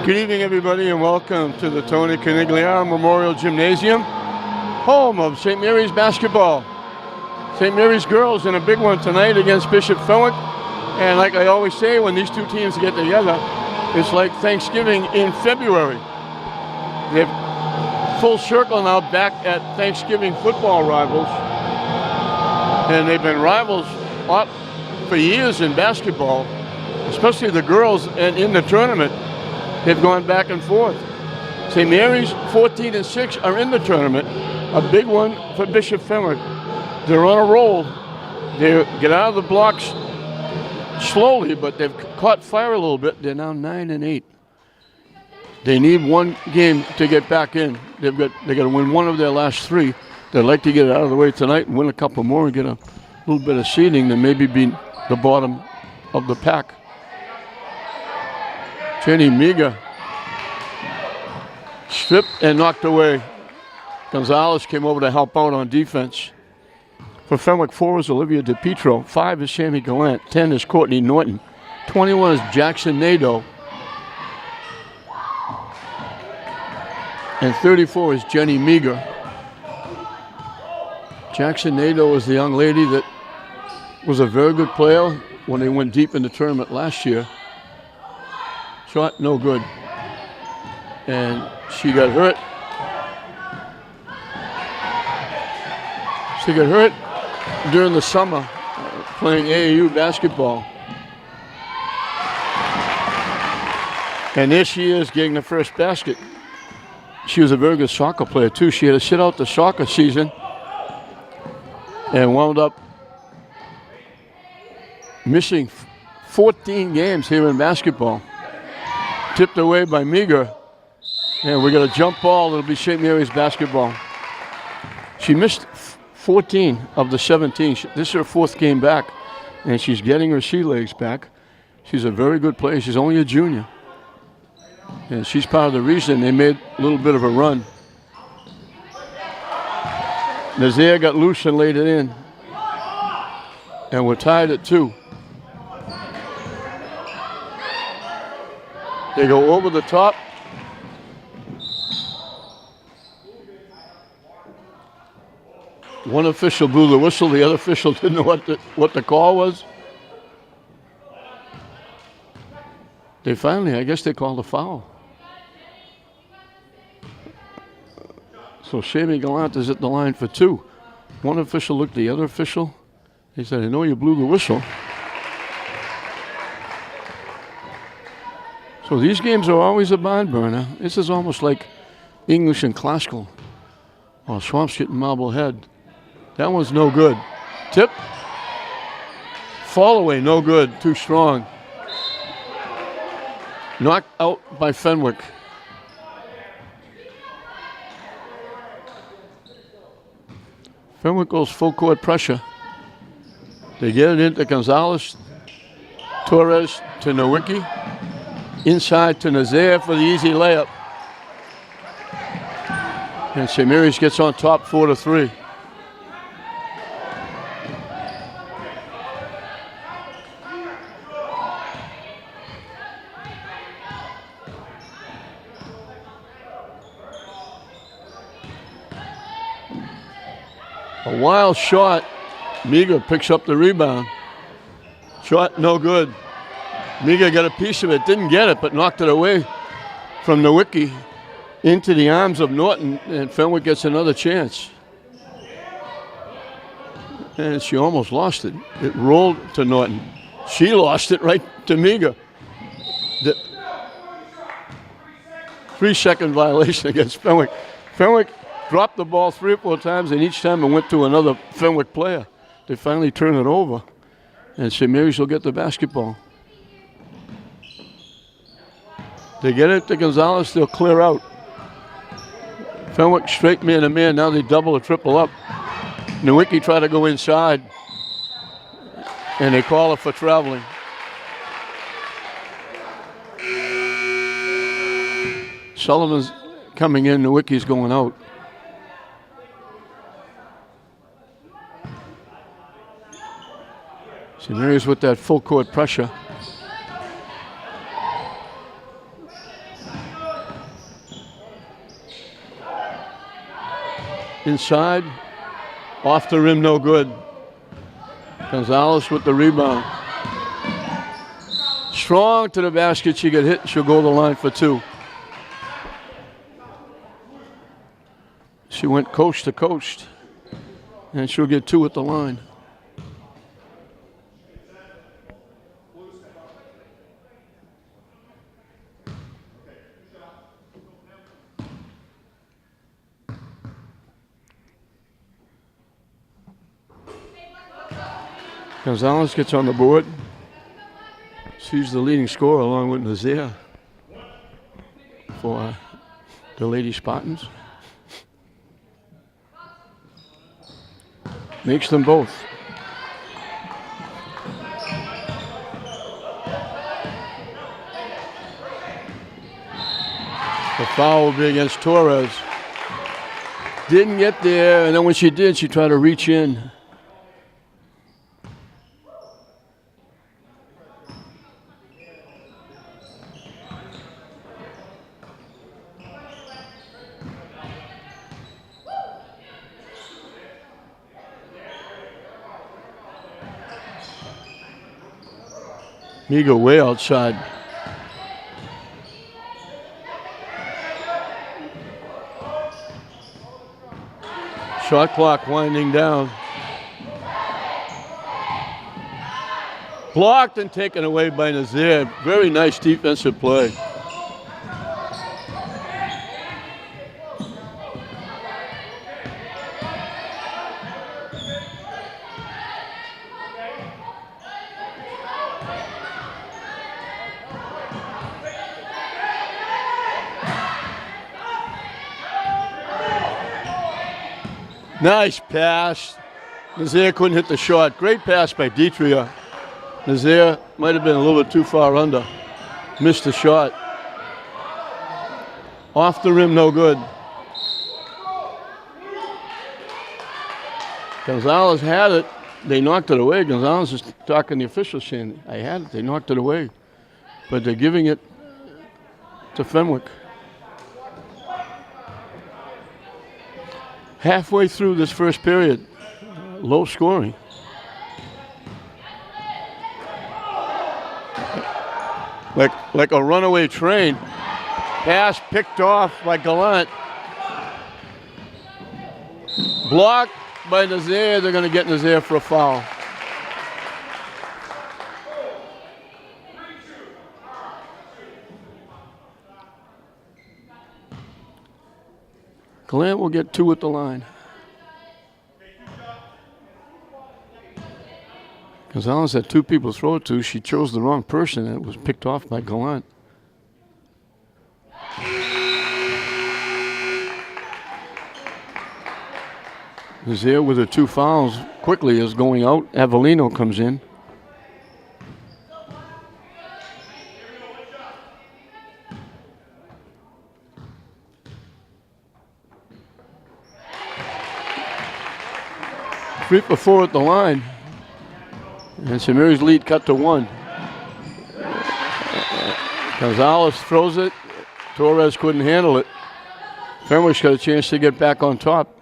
Good evening, everybody, and welcome to the Tony Canigliaro Memorial Gymnasium, home of St. Mary's basketball. St. Mary's girls in a big one tonight against Bishop Fenwick. And like I always say, when these two teams get together, it's like Thanksgiving in February. They're full circle now back at Thanksgiving football rivals. And they've been rivals for years in basketball, especially the girls, and in the tournament. They've gone back and forth. St. Mary's 14-6 are in the tournament. A big one for Bishop Fenwick. They're on a roll. They get out of the blocks slowly, but they've caught fire a little bit. They're now 9-8. They need one game to get back in. They got to win one of their last three. They'd like to get it out of the way tonight and win a couple more and get a little bit of seeding and maybe be the bottom of the pack. Jenny Miga stripped and knocked away. Gonzalez came over to help out on defense. For Fenwick, 4 is Olivia DePietro, 5 is Sammy Gallant, 10 is Courtney Norton, 21 is Jackson Nadeau, and 34 is Jenny Miga. Jackson Nadeau is the young lady that was a very good player when they went deep in the tournament last year. Shot no good. And she got hurt. She got hurt during the summer playing AAU basketball. And there she is getting the first basket. She was a very good soccer player too. She had to sit out the soccer season and wound up missing 14 games here in basketball. Tipped away by Meager. And we got a jump ball. It'll be St. Mary's basketball. She missed 14 of the 17. This is her 4th game back, and she's getting her sea legs back. She's a very good player. She's only a junior. And she's part of the reason they made a little bit of a run. Nazaire got loose and laid it in. And we're tied at 2. They go over the top. One official blew the whistle. The other official didn't know what the call was. They finally, I guess they called a foul. So Sammy Gallant is at the line for 2. One official looked at the other official. He said, I know you blew the whistle. So these games are always a barn burner. This is almost like English and classical. Oh, Swampscott and Marblehead. That one's no good. Tip. Fall away, no good. Too strong. Knocked out by Fenwick. Fenwick goes full court pressure. They get it into Gonzalez. Torres to Nowicki. Inside to Nazaire for the easy layup. And St. Mary's gets on top 4-3. A wild shot. Miga picks up the rebound. Shot no good. Miga got a piece of it, didn't get it, but knocked it away from Nowicki into the arms of Norton, and Fenwick gets another chance. And she almost lost it. It rolled to Norton. She lost it right to Miga. The 3-second violation against Fenwick. Fenwick dropped the ball 3 or 4 times, and each time it went to another Fenwick player. They finally turn it over, and St. Mary's will get the basketball. They get it to Gonzalez, they'll clear out. Fenwick straight man-to-man, now they double or triple up. Nowicki try to go inside, and they call it for traveling. Sullivan's coming in, Nowicki's going out. St. Mary's with that full court pressure. inside, off the rim, no good. Gonzalez with the rebound. Strong to the basket, she got hit, she'll go to the line for 2. She went coast to coast, and she'll get 2 at the line. Gonzalez gets on the board. She's the leading scorer along with Nazier for the Lady Spartans. Makes them both. The foul will be against Torres. Didn't get there, and then when she did, she tried to reach in. Miga way outside. Shot clock winding down. Blocked and taken away by Nazier. Very nice defensive play. Nice pass. Nazier couldn't hit the shot. Great pass by Deitria. Nazier might have been a little bit too far under. Missed the shot. Off the rim, no good. Gonzalez had it. They knocked it away. Gonzalez is talking to the officials saying, I had it. They knocked it away. But they're giving it to Fenwick. Halfway through this first period, low scoring. Like a runaway train. Pass picked off by Gallant. Blocked by Nazier. They're going to get Nazier for a foul. Gallant will get 2 at the line. Gonzalez had 2 people to throw it to. She chose the wrong person, and it was picked off by Gallant. Nazier with the 2 fouls quickly is going out. Avellino comes in. Three for 4 at the line. And St. Mary's lead cut to 1. Gonzalez throws it. Torres couldn't handle it. Fenwick's got a chance to get back on top.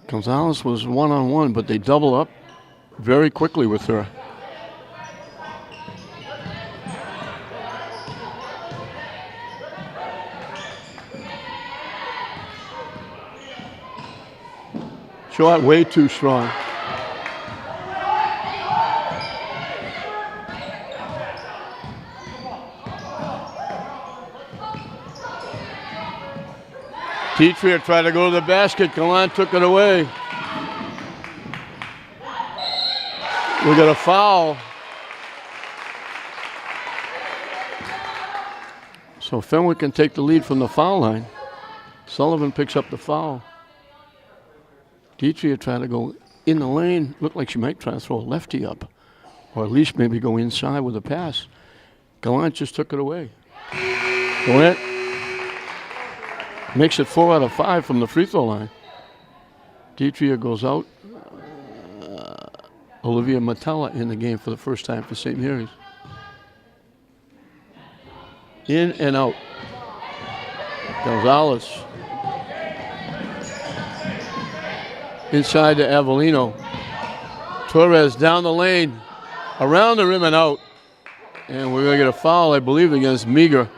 Gonzalez was one-on-one, but they double up very quickly with her. Shot way too strong. Deitria tried to go to the basket. Gallant took it away. We got a foul. So Fenwick can take the lead from the foul line. Sullivan picks up the foul. Deitria trying to go in the lane. Looked like she might try to throw a lefty up. Or at least maybe go inside with a pass. Gallant just took it away. Gallant makes it 4 out of 5 from the free throw line. Deitria goes out. Olivia Matella in the game for the first time for St. Mary's. In and out. Gonzalez. Inside to Avellino. Torres down the lane, around the rim and out. And we're going to get a foul, I believe, against Meager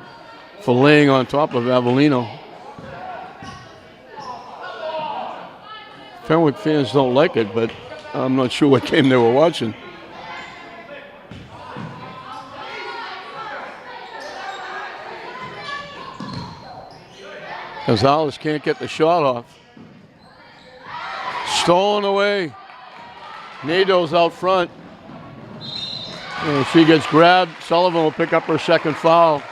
for laying on top of Avellino. Fenwick fans don't like it, but I'm not sure what game they were watching. Gonzalez can't get the shot off. Stolen away. Nadeau's out front. And if she gets grabbed, Sullivan will pick up her second foul.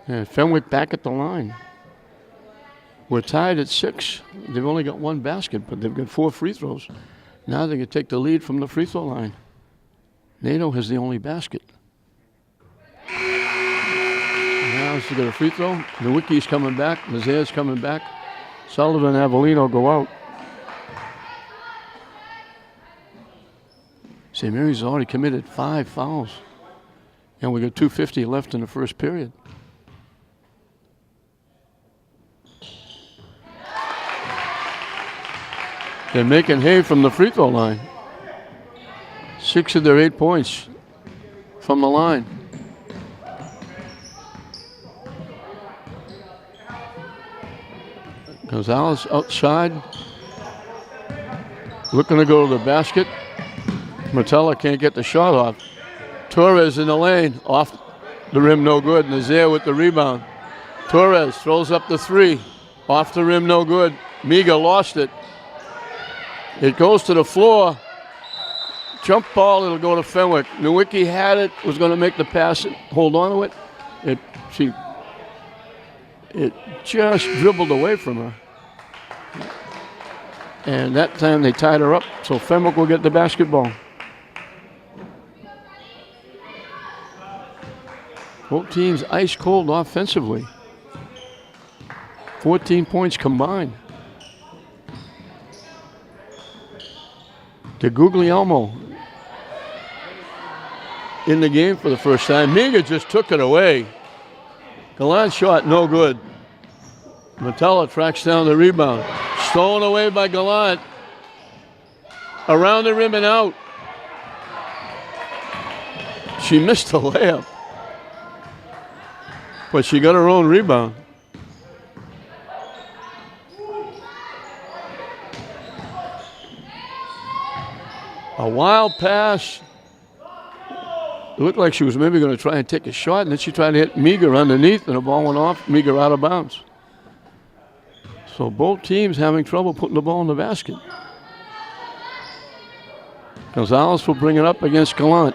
And Fenwick back at the line. We're tied at 6. They've only got one basket, but they've got 4 free throws. Now they can take the lead from the free throw line. Nadeau has the only basket. Now she's got a free throw. Nowicki's coming back. Nazier's coming back. Sullivan and Avellino go out. St. Mary's already committed 5 fouls. And we got 2:50 left in the first period. They're making hay from the free throw line. 6 of their 8 points from the line. Gonzalez outside. Looking to go to the basket. Martella can't get the shot off. Torres in the lane. Off the rim, no good. Nazier with the rebound. Torres throws up the 3. Off the rim, no good. Miga lost it. It goes to the floor. Jump ball, it'll go to Fenwick. Nowicki had it, was going to make the pass, hold on to it. It just dribbled away from her. And that time they tied her up, so Fenwick will get the basketball. Both teams ice cold offensively. 14 points combined. De Guglielmo in the game for the first time. Miga just took it away. Gallant shot, no good. Martella tracks down the rebound. Stolen away by Gallant. Around the rim and out. She missed the layup. But she got her own rebound. A wild pass. It looked like she was maybe going to try and take a shot, and then she tried to hit Meager underneath, and the ball went off. Meager out of bounds. So both teams having trouble putting the ball in the basket. Gonzalez will bring it up against Gallant.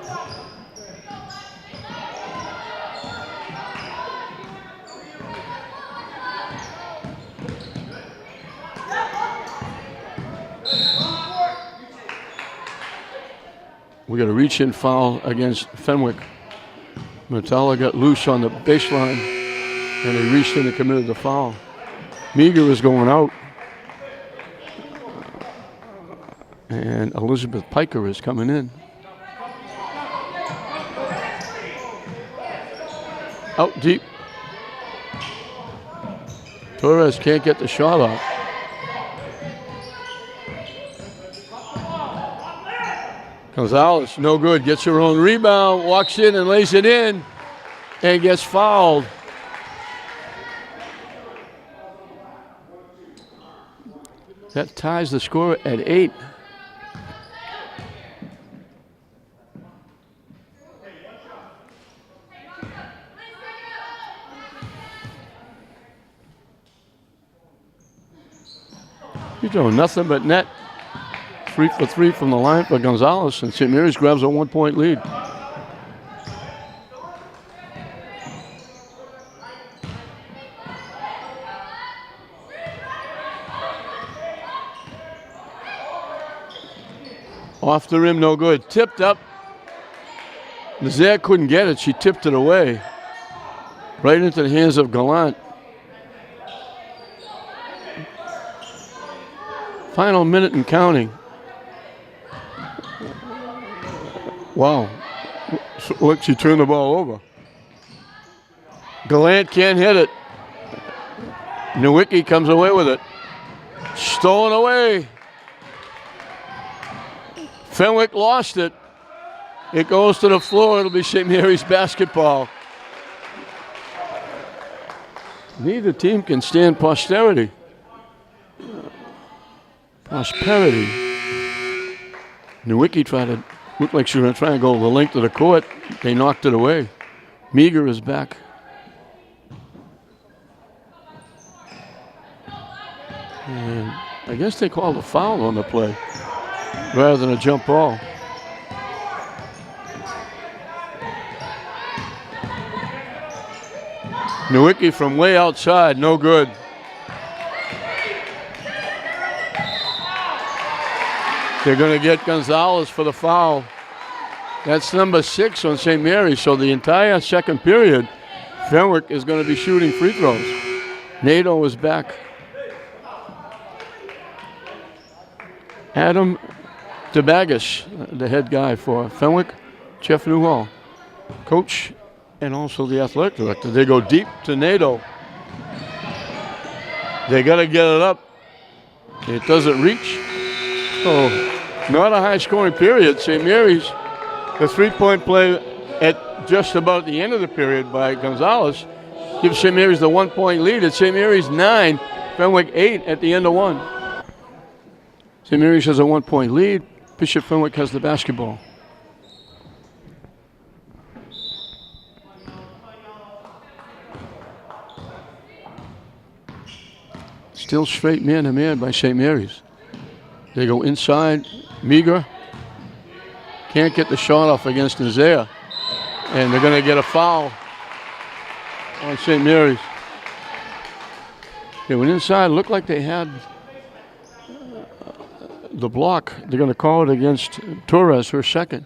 We got a reach-in foul against Fenwick. Martella got loose on the baseline, and he reached in and committed the foul. Meager is going out. And Elizabeth Piker is coming in. Out deep. Torres can't get the shot off. Gonzalez, no good, gets her own rebound, walks in and lays it in, and gets fouled. That ties the score at 8. You're doing nothing but net. 3 for 3 from the line for Gonzalez, and St. Mary's grabs a 1-point lead. Off the rim, no good. Tipped up. Nazaire couldn't get it. She tipped it away. Right into the hands of Gallant. Final minute and counting. Wow. Look, she turned the ball over. Gallant can't hit it. Nowicki comes away with it. Stolen away. Fenwick lost it. It goes to the floor. It'll be St. Mary's basketball. Neither team can stand posterity. Prosperity. Nowicki looked like she was going to try and go the length of the court. They knocked it away. Meager is back. And I guess they called a foul on the play rather than a jump ball. Nowicki from way outside, no good. They're going to get Gonzalez for the foul. That's number 6 on St. Mary's, so the entire second period, Fenwick is going to be shooting free throws. Nato is back. Adam DeBaggis, the head guy for Fenwick, Jeff Newhall, coach and also the athletic director. They go deep to Nato. They got to get it up. It doesn't reach. So not a high-scoring period. St. Mary's, the three-point play at just about the end of the period by Gonzalez gives St. Mary's the 1-point lead. At St. Mary's 9, Fenwick 8 at the end of 1. St. Mary's has a 1-point lead. Bishop Fenwick has the basketball. Still straight man-to-man by St. Mary's. They go inside. Meager can't get the shot off against Nazea. And they're going to get a foul on St. Mary's. They went inside. Looked like they had the block. They're going to call it against Torres, her second.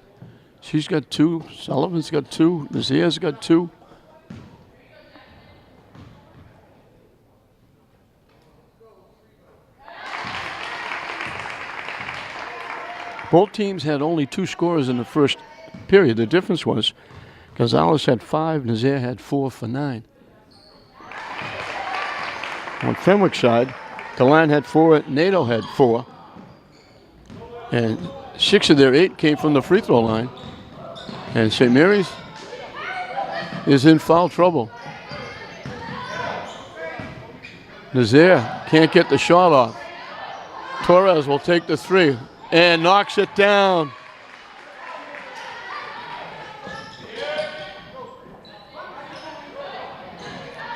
She's got 2. Sullivan's got 2. Nazea's got 2. Both teams had only 2 scorers in the first period. The difference was Gonzalez had 5, Nazea had 4 for 9. On Fenwick's side, Delan had 4, Nato had 4. And 6 of their 8 came from the free throw line. And St. Mary's is in foul trouble. Nazea can't get the shot off. Torres will take the 3 and knocks it down.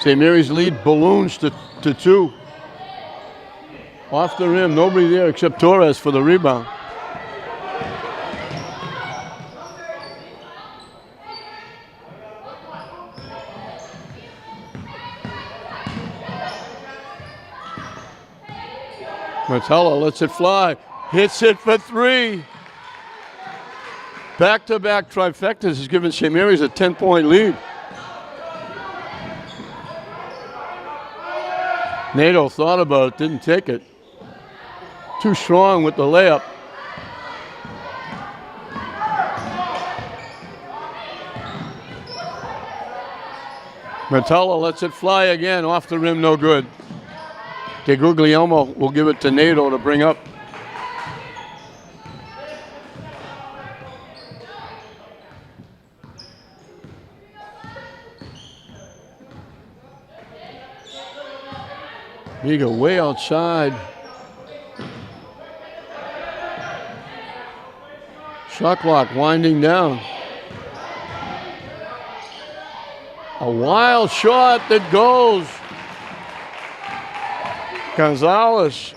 St. Mary's lead balloons to 2. Off the rim, nobody there except Torres for the rebound. Martello lets it fly. Hits it for 3. Back-to-back trifectas has given St. Mary's a 10-point lead. Nato thought about it, didn't take it. Too strong with the layup. Martello lets it fly again, off the rim, no good. De Guglielmo will give it to Nato to bring up. Meager way outside. Shot clock winding down. A wild shot that goes. Gonzalez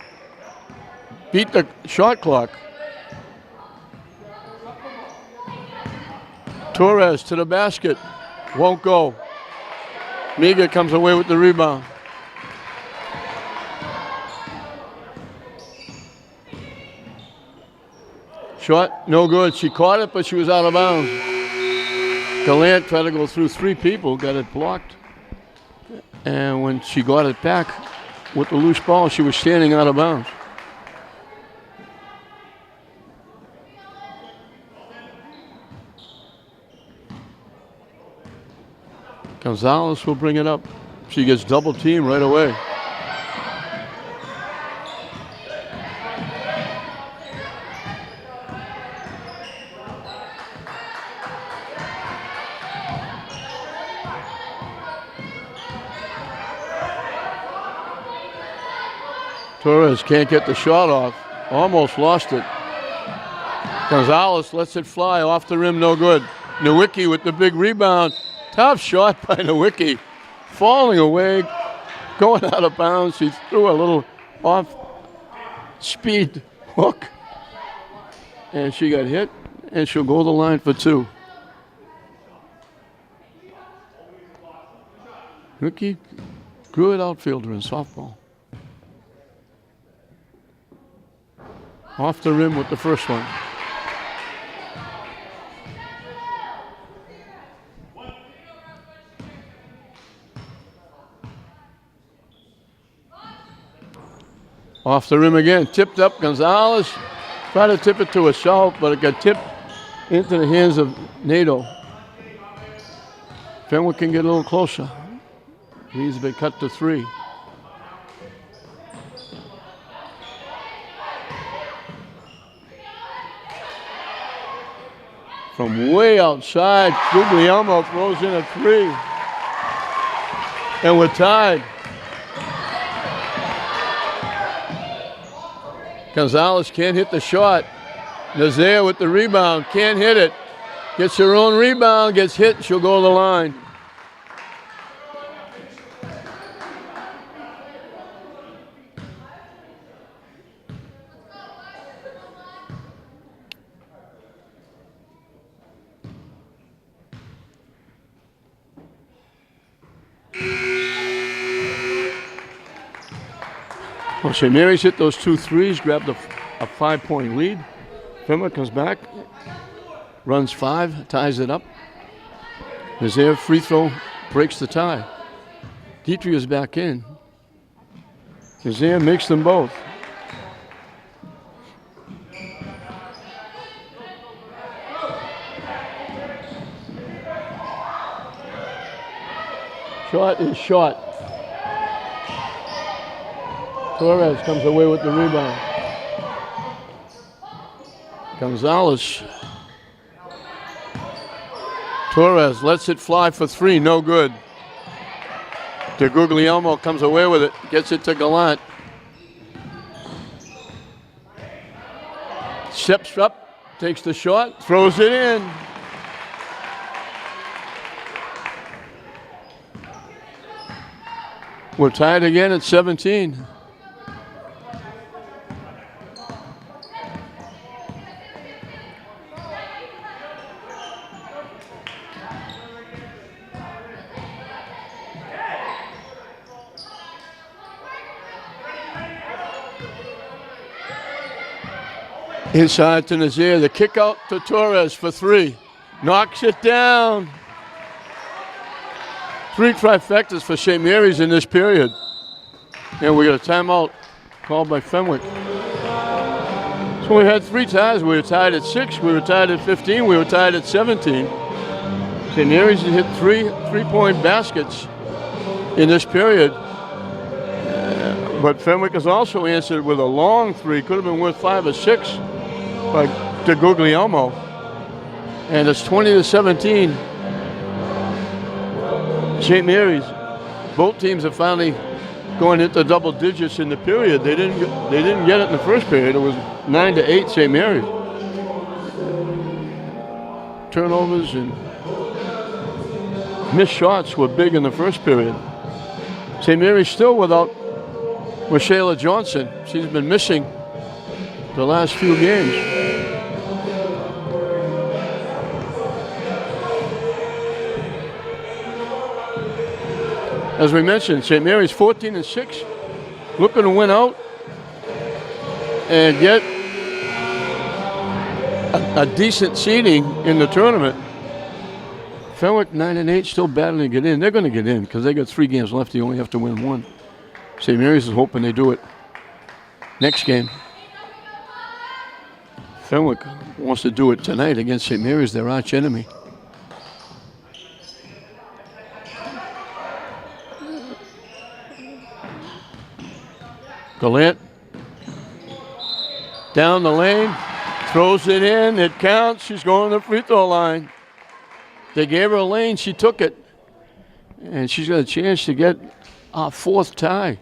beat the shot clock. Torres to the basket. Won't go. Meager comes away with the rebound. Shot, no good. She caught it, but she was out of bounds. Gallant tried to go through 3 people, got it blocked. And when she got it back with the loose ball, she was standing out of bounds. Gonzalez will bring it up. She gets double teamed right away. Torres can't get the shot off. Almost lost it. Gonzalez lets it fly off the rim, no good. Nowicki with the big rebound. Tough shot by Nowicki. Falling away, going out of bounds. She threw a little off-speed hook. And she got hit, and she'll go to the line for two. Nowicki, good outfielder in softball. Off the rim with the first one. Off the rim again, tipped up. Gonzalez tried to tip it to herself, but it got tipped into the hands of Nato. Fenwick can get a little closer. He's been cut to three. From way outside, Guglielmo throws in a three. And we're tied. Gonzalez can't hit the shot. Nazaire with the rebound, can't hit it. Gets her own rebound, gets hit, she'll go to the line. Well, St. Mary's hit those 2 threes, grabbed a 5-point lead. Fenwick comes back, runs 5, ties it up. Nazaire free throw breaks the tie. Dietrich is back in. Nazaire makes them both. Shot is shot. Torres comes away with the rebound. Gonzalez. Torres lets it fly for 3, no good. Guglielmo comes away with it, gets it to Gallant. Steps up, takes the shot, throws it in. We're tied again at 17. Inside to Nazaire, the kick out to Torres for 3. Knocks it down. 3 trifectas for St. Mary's in this period. And we got a timeout called by Fenwick. So we had 3 ties. We were tied at 6, we were tied at 15, we were tied at 17. St. Mary's hit 3 3-point baskets in this period. But Fenwick has also answered with a long 3, could have been worth 5 or 6. By Guglielmo, and it's 20-17. St. Mary's. Both teams are finally going into double digits in the period. They didn't get it in the first period. It was 9-8 St. Mary's. Turnovers and missed shots were big in the first period. St. Mary's still without Michaela Johnson. She's been missing the last few games. As we mentioned, St. Mary's 14-6, looking to win out and get a decent seeding in the tournament. Fenwick 9-8, still battling to get in. They're going to get in because they got 3 games left. They only have to win 1. St. Mary's is hoping they do it next game. Fenwick wants to do it tonight against St. Mary's, their arch enemy. Gallant down the lane, throws it in, it counts, she's going to the free throw line. They gave her a lane, she took it, and she's got a chance to get our fourth tie.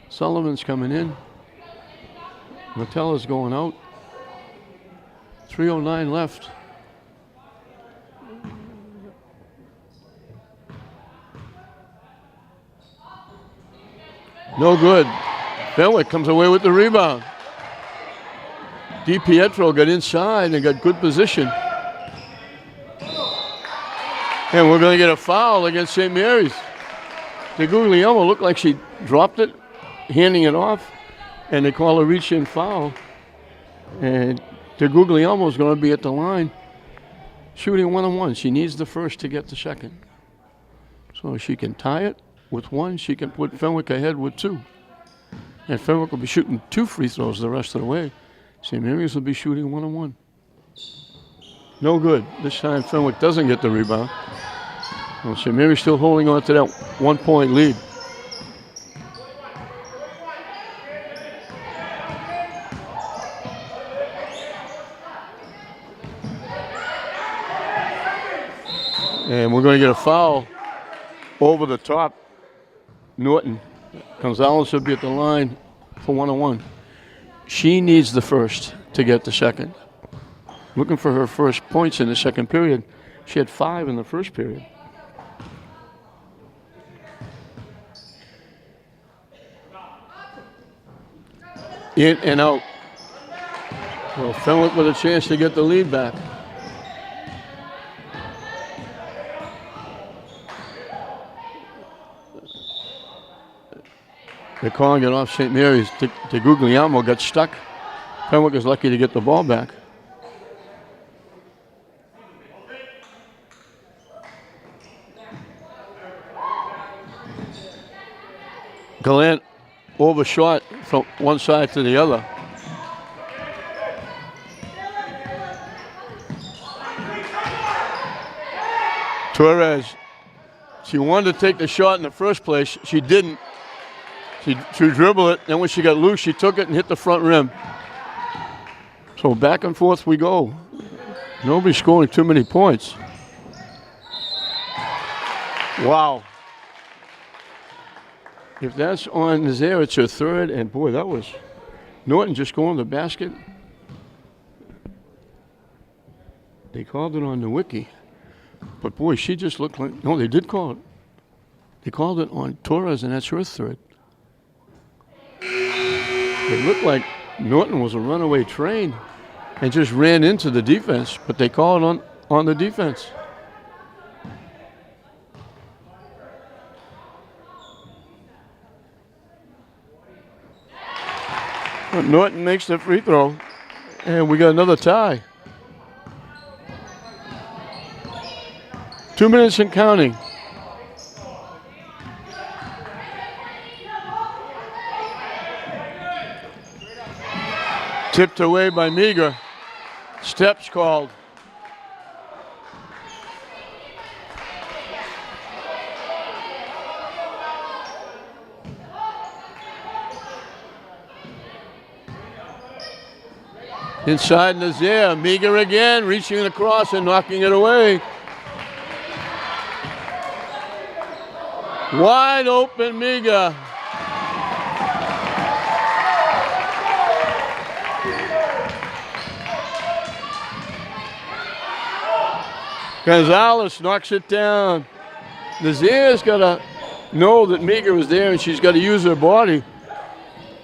Sullivan's coming in. Matella's going out. 3:09 left. No good. Fenwick comes away with the rebound. DiPietro got inside and got good position. And we're going to get a foul against St. Mary's. DeGuglielmo looked like she dropped it, handing it off, and they call a reach-in foul. And DeGuglielmo is going to be at the line, shooting 1-on-1. She needs the first to get the second. So she can tie it with one. She can put Fenwick ahead with two. And Fenwick will be shooting 2 free throws the rest of the way. St. Mary's will be shooting 1-on-1. No good. This time Fenwick doesn't get the rebound. Well, St. Mary's still holding on to that 1-point lead. And we're going to get a foul over the top. Norton. Gonzalez will be at the line for 1-on-1. She needs the first to get the second. Looking for her first points in the second period. She had 5 in the first period. In and out. Well, Fenwick with a chance to get the lead back. They're calling it off St. Mary's. DeGuglielmo got stuck. Fenwick is lucky to get the ball back. Gallant overshot from one side to the other. Torres, she wanted to take the shot in the first place. She didn't. She dribbled it, then when she got loose, she took it and hit the front rim. So back and forth we go. Nobody's scoring too many points. Wow. If that's on Nazaire, it's her third, and boy, that was Norton just going to the basket. They called it on the wiki. But boy, she just looked like, no, they did call it. They called it on Torres, and that's her third. It looked like Norton was a runaway train and just ran into the defense, but they called on the defense. But Norton makes the free throw, and we got another tie. 2 minutes and counting. Tipped away by Meager. Steps called. Inside Nazaire, Meager again, reaching across and knocking it away. Wide open Meager. Gonzalez knocks it down. Nazaire's got to know that Meager was there, and she's got to use her body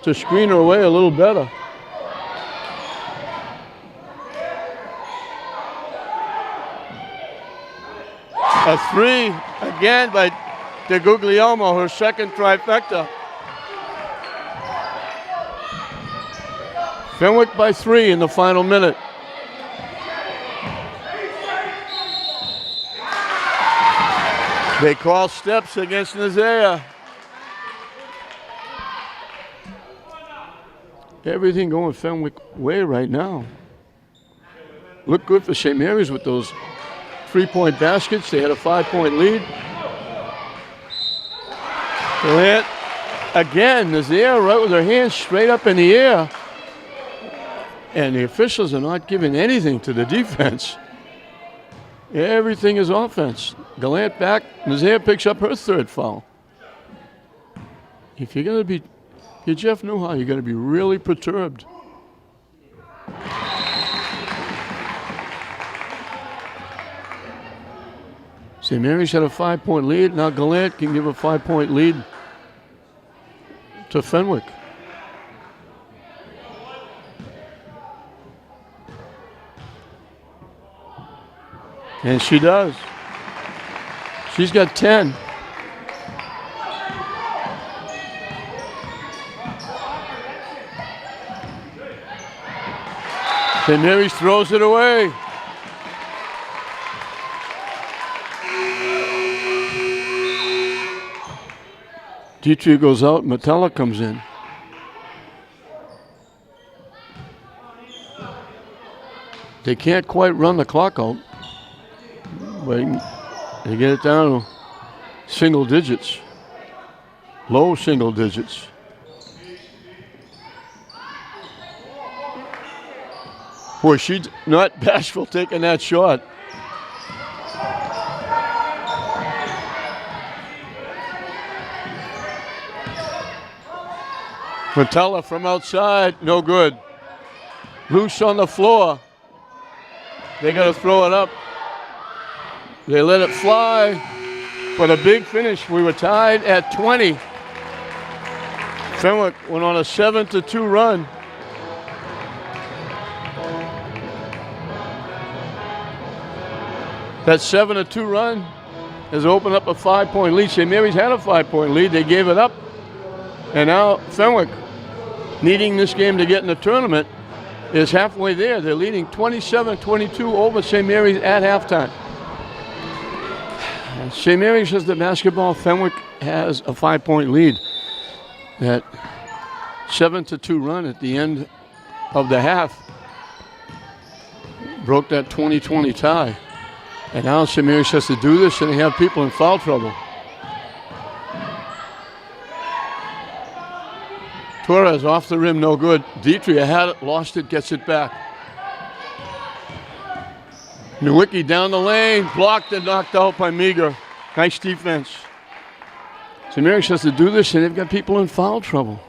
to screen her away a little better. A three again by DeGuglielmo, her second trifecta. Fenwick by 3 in the final minute. They call steps against Nazaire. Everything going Fenwick way right now. Look good for St. Mary's with those 3-point baskets. They had a 5-point lead. Gallant again, Nazir right with her hands straight up in the air. And the officials are not giving anything to the defense. Everything is offense. Gallant back. Nazir picks up her third foul. If you're going to be, you're Jeff Newhow, you're going to be really perturbed. St. Mary's had a 5-point lead. Now Gallant can give a 5-point lead to Fenwick. And she does. She's got 10. St. Mary's throws it away. Dietrich goes out, Metella comes in. They can't quite run the clock out, but they get it down to single digits, low single digits. Boy, she's not bashful taking that shot. Metella from outside, no good. Loose on the floor. They got to throw it up. They let it fly, but a big finish. We were tied at 20. Fenwick went on a 7-2 run. That 7-2 run has opened up a 5-point lead. St. Mary's had a 5-point lead. They gave it up. And now Fenwick, needing this game to get in the tournament, is halfway there. They're leading 27-22 over St. Mary's at halftime. St. Mary's has the basketball. Fenwick has a 5-point lead. That 7-2 run at the end of the half broke that 20-20 tie. And now St. Mary's has to do this, and they have people in foul trouble. Torres off the rim, no good. Dietrich had it, lost it, gets it back. Nowicki down the lane, blocked and knocked out by Meager. Nice defense. St. Mary's has to do this, and they've got people in foul trouble.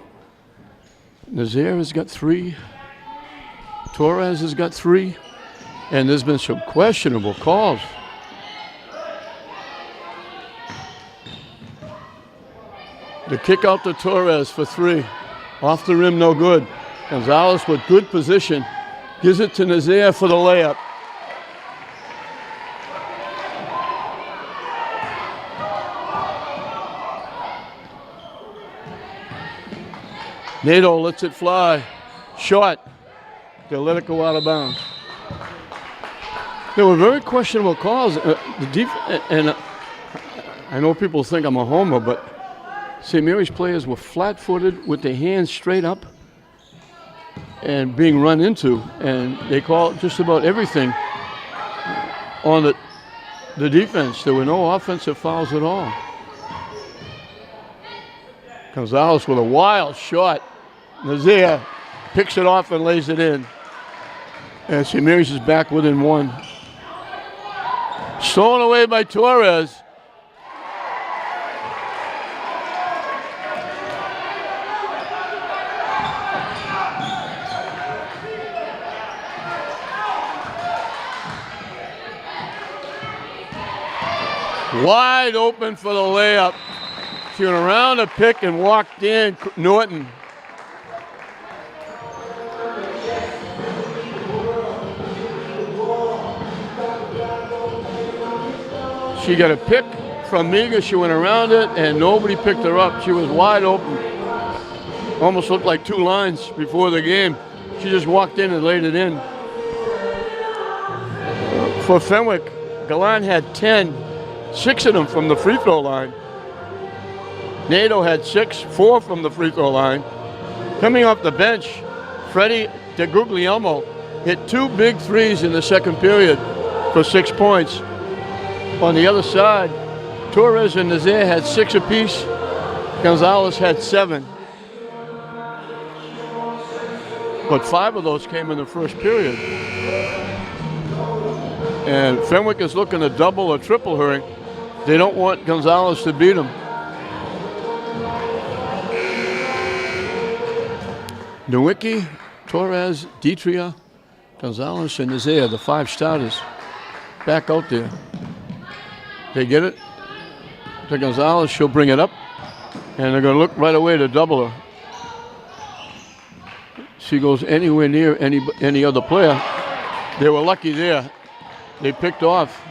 Nazir has got 3. Torres has got 3. And there's been some questionable calls. The kick out to Torres for 3. Off the rim, no good. Gonzalez with good position. Gives it to Nazir for the layup. Nato lets it fly. Short. They'll let it go out of bounds. There were very questionable calls. And I know people think I'm a homer, but St. Mary's players were flat-footed with their hands straight up and being run into. And they called just about everything on the defense. There were no offensive fouls at all. Gonzalez with a wild shot. Nazir picks it off and lays it in. And St. Mary's is back within 1. Stolen away by Torres. Wide open for the layup. She went around the pick and walked in. Norton. She got a pick from Meager. She went around it, and nobody picked her up. She was wide open. Almost looked like 2 lines before the game. She just walked in and laid it in. For Fenwick, Galan had 10, 6 of them from the free throw line. Nato had 6, 4 from the free throw line. Coming off the bench, Freddie DeGuglielmo hit 2 big threes in the second period for 6 points. On the other side, Torres and Nazir had 6 apiece. Gonzalez had 7. But 5 of those came in the first period. And Fenwick is looking to double or triple her. They don't want Gonzalez to beat him. Nowicki, Torres, Ditria, Gonzalez, and Isaiah, the 5 starters, back out there. They get it to Gonzalez. She'll bring it up. And they're going to look right away to double her. She goes anywhere near any other player. They were lucky there. They picked off.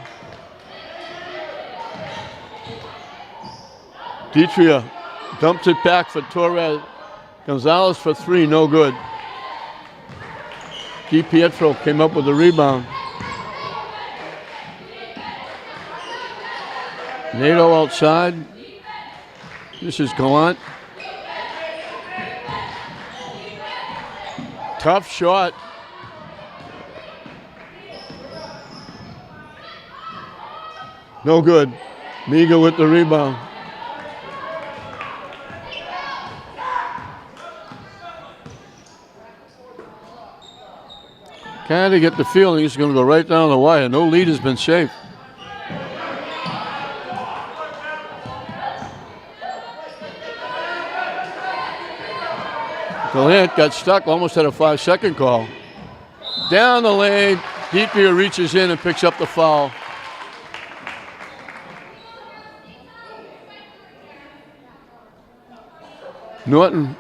Ditria dumps it back for Torres. Gonzalez for 3, no good. DiPietro came up with the rebound. Nato outside. This is Gallant. Tough shot. No good. Miga with the rebound. Kind of get the feeling he's going to go right down the wire. No lead has been safe. Gallant got stuck, almost had a 5-second call. Down the lane, Deepier reaches in and picks up the foul. Norton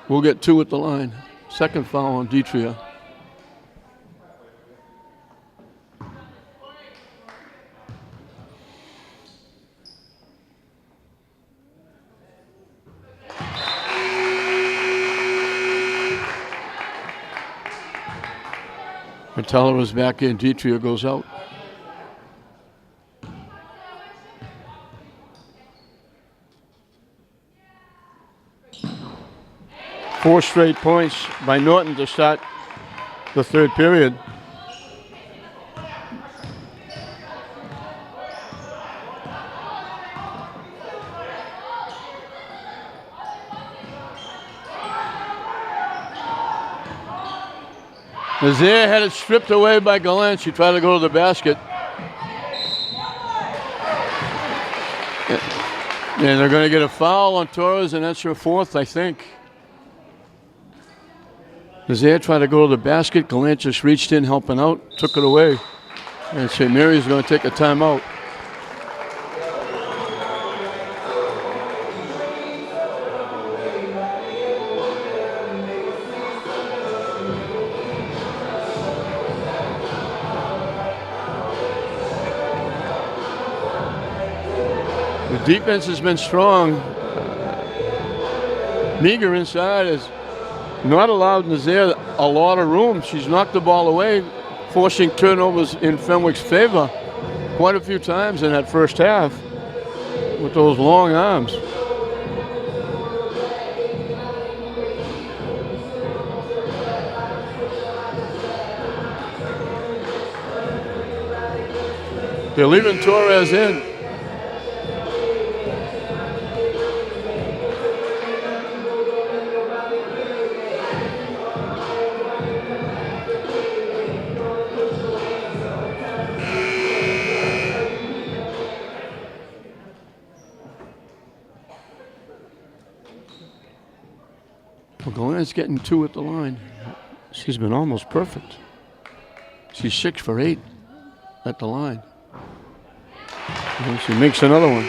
will get 2 at the line. Second foul on Ditria. Teller was back in. Ditria goes out. Four straight points by Norton to start the third period. Nazaire had it stripped away by Gallant. She tried to go to the basket. And they're going to get a foul on Torres, and that's her 4th, I think. Nazaire tried to go to the basket. Gallant just reached in, helping out, took it away. And St. Mary's going to take a timeout. Defense has been strong. Meager inside has not allowed Nazaire a lot of room. She's knocked the ball away, forcing turnovers in Fenwick's favor quite a few times in that first half with those long arms. They're leaving Torres in. Gallant's getting 2 at the line. She's been almost perfect. She's 6 for 8 at the line. And she makes another one.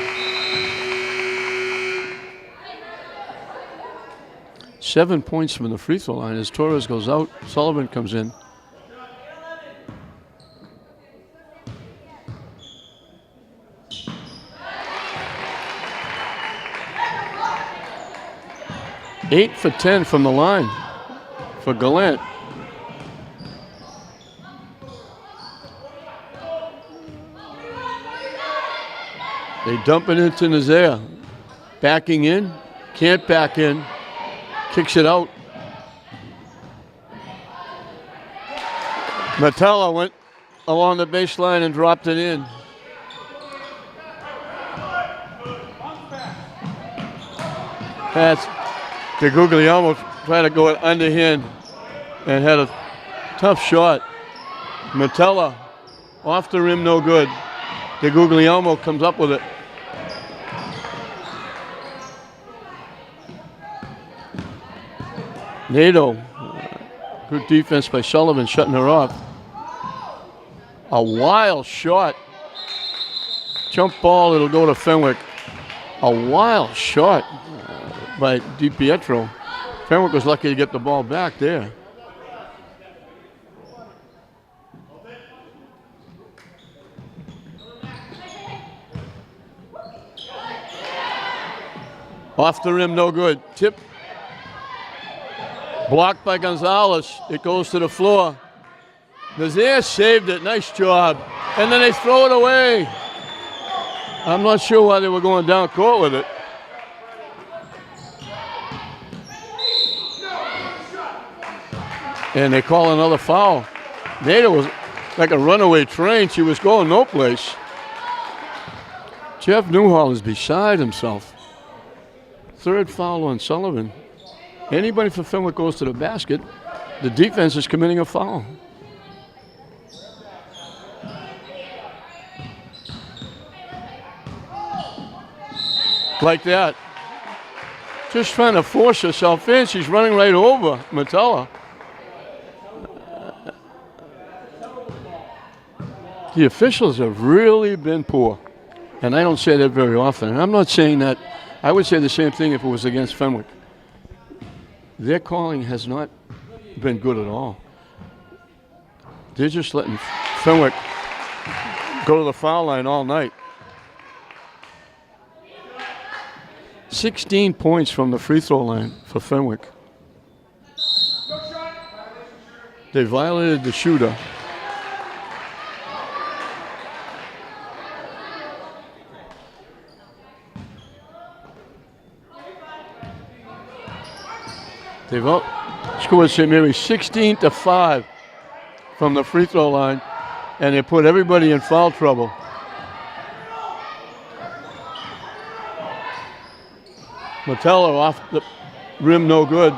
7 points from the free throw line as Torres goes out. Sullivan comes in. Eight for 10 from the line for Gallant. They dump it into Nazaire. Backing in, can't back in, kicks it out. Metella went along the baseline and dropped it in. pass to Guglielmo, tried to go it underhand and had a tough shot. Metella off the rim, no good. De Guglielmo comes up with it. Nato, good defense by Sullivan, shutting her off. A wild shot. Jump ball, it'll go to Fenwick. A wild shot by DiPietro. Fenwick was lucky to get the ball back there. Off the rim, no good. Tip. Blocked by Gonzalez. It goes to the floor. Nazaire saved it. Nice job. And then they throw it away. I'm not sure why they were going down court with it. And they call another foul. Nato was like a runaway train. She was going no place. Jeff Newhall is beside himself. Third foul on Sullivan. Anybody for Fenwick goes to the basket, the defense is committing a foul. Like that. Just trying to force herself in. She's running right over Metella. The officials have really been poor. And I don't say that very often. And I'm not saying that. I would say the same thing if it was against Fenwick. Their calling has not been good at all. They're just letting Fenwick go to the foul line all night. 16 points from the free throw line for Fenwick. They violated the shooter. They've outscored St. Mary's 16-5 from the free throw line, and they put everybody in foul trouble. Metella off the rim, no good.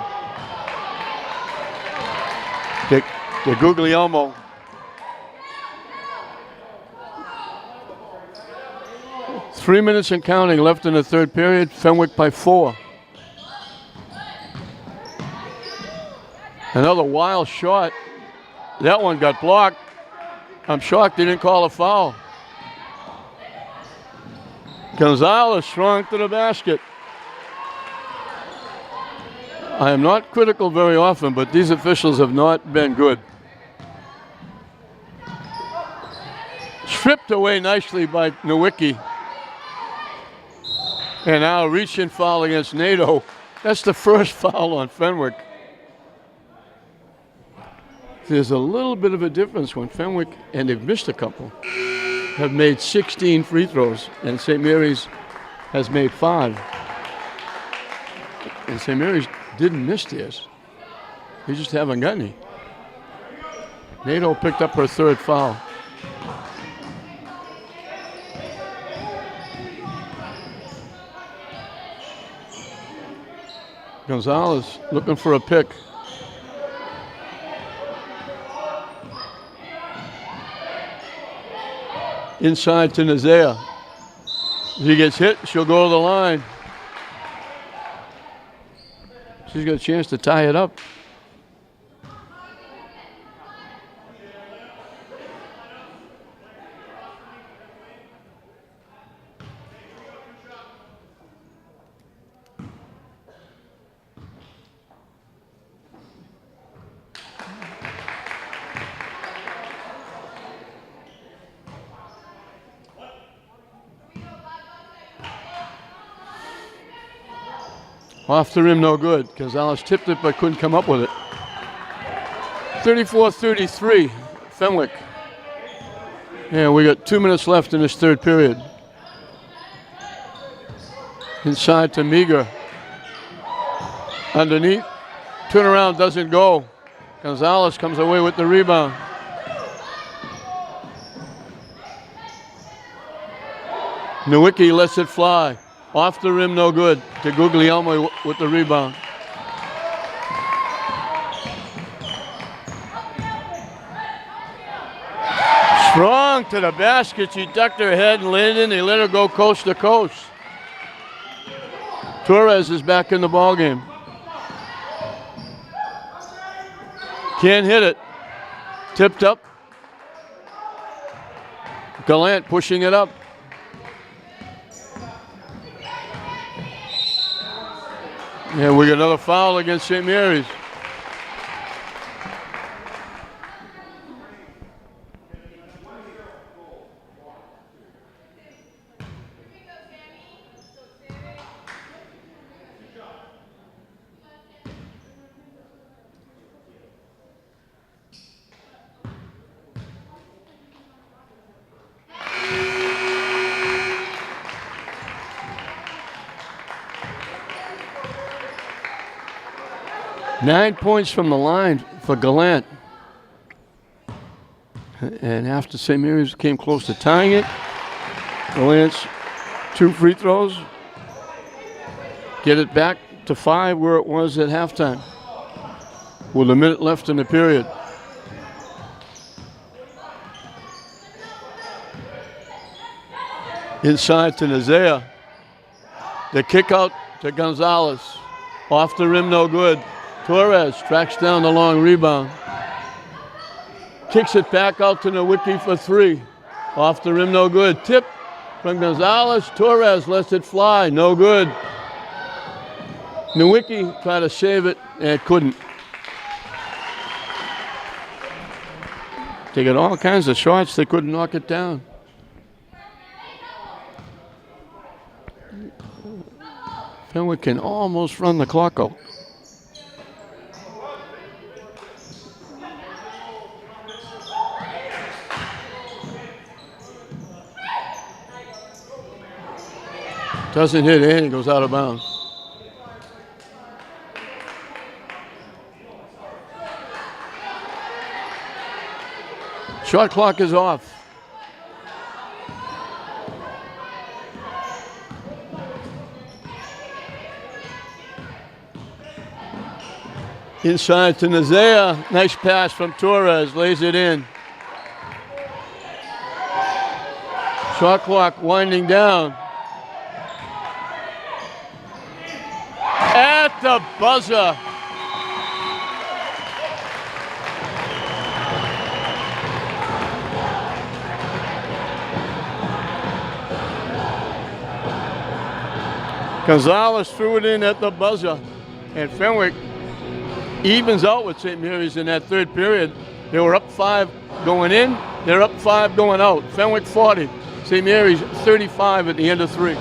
De Guglielmo. Three minutes and counting left in the third period. Fenwick by 4. Another wild shot. That one got blocked. I'm shocked they didn't call a foul. Gonzalez strong to the basket. I am not critical very often, but these officials have not been good. Stripped away nicely by Nowicki. And now reaching foul against Nato. That's the first foul on Fenwick. There's a little bit of a difference when Fenwick, and they've missed a couple, have made 16 free throws, and St. Mary's has made 5. And St. Mary's didn't miss theirs. They just haven't got any. Nato picked up her third foul. Gonzalez looking for a pick. Inside to Nazaire. If he gets hit, she'll go to the line. She's got a chance to tie it up. Off the rim, no good. Gonzalez tipped it but couldn't come up with it. 34-33, Fenwick. And we got 2 minutes left in this third period. Inside to Meager. Underneath. Turnaround doesn't go. Gonzalez comes away with the rebound. Nowicki lets it fly. Off the rim, no good. To Guglielmo with the rebound. Strong to the basket. She ducked her head and landed in. They let her go coast to coast. Torres is back in the ballgame. Can't hit it. Tipped up. Gallant pushing it up. Yeah, we got another foul against St. Mary's. Nine points from the line for Gallant. And after St. Mary's came close to tying it, Gallant's 2 free throws. Get it back to 5 where it was at halftime. With a minute left in the period. Inside to Nazea. The kick out to Gonzalez. Off the rim, no good. Torres tracks down the long rebound. Kicks it back out to Nowicki for 3. Off the rim, no good. Tip from Gonzalez. Torres lets it fly, no good. Nowicki tried to save it and couldn't. They got all kinds of shots, they couldn't knock it down. Fenwick can almost run the clock out. Doesn't hit in, it goes out of bounds. Shot clock is off. Inside to Nazea. Nice pass from Torres. Lays it in. Shot clock winding down. At the buzzer. Gonzalez threw it in at the buzzer. And Fenwick evens out with St. Mary's in that third period. They were up 5 going in. They're up 5 going out. Fenwick 40. St. Mary's 35 at the end of 3.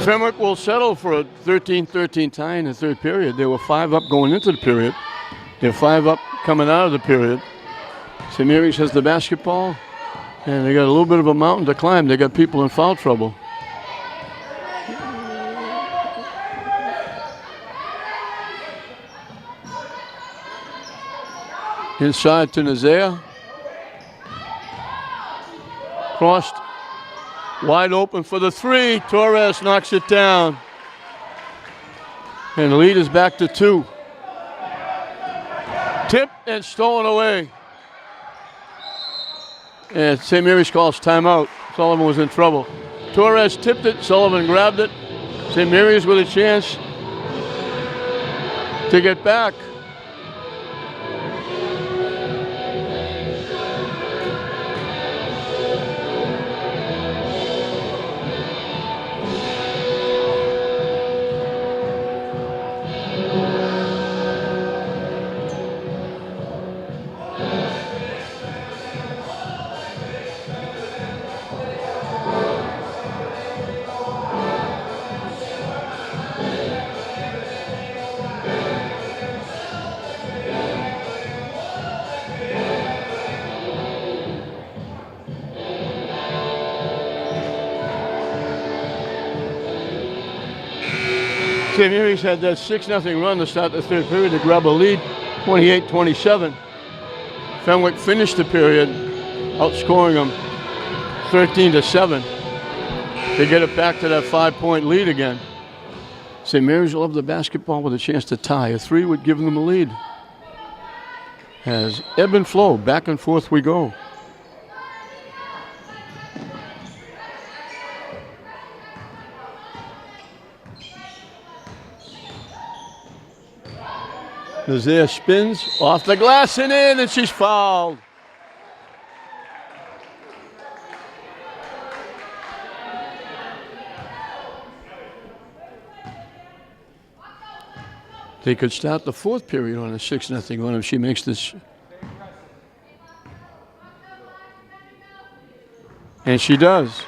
Fenwick will settle for a 13-13 tie in the third period. They were 5 up going into the period. They're 5 up coming out of the period. St. Mary's has the basketball, and they got a little bit of a mountain to climb. They got people in foul trouble. Inside to Nazea. Crossed. Wide open for the 3. Torres knocks it down. And the lead is back to 2. Tipped and stolen away. And St. Mary's calls timeout. Sullivan was in trouble. Torres tipped it. Sullivan grabbed it. St. Mary's with a chance to get back. St. Mary's had that 6-0 run to start the third period to grab a lead, 28-27. Fenwick finished the period, outscoring them 13-7. to get it back to that 5-point lead again. St. Mary's will have the basketball with a chance to tie. A 3 would give them a lead. As ebb and flow, back and forth we go. Nazir spins off the glass and in, and she's fouled. They could start the fourth period on a 6-0 run if she makes this. And she does.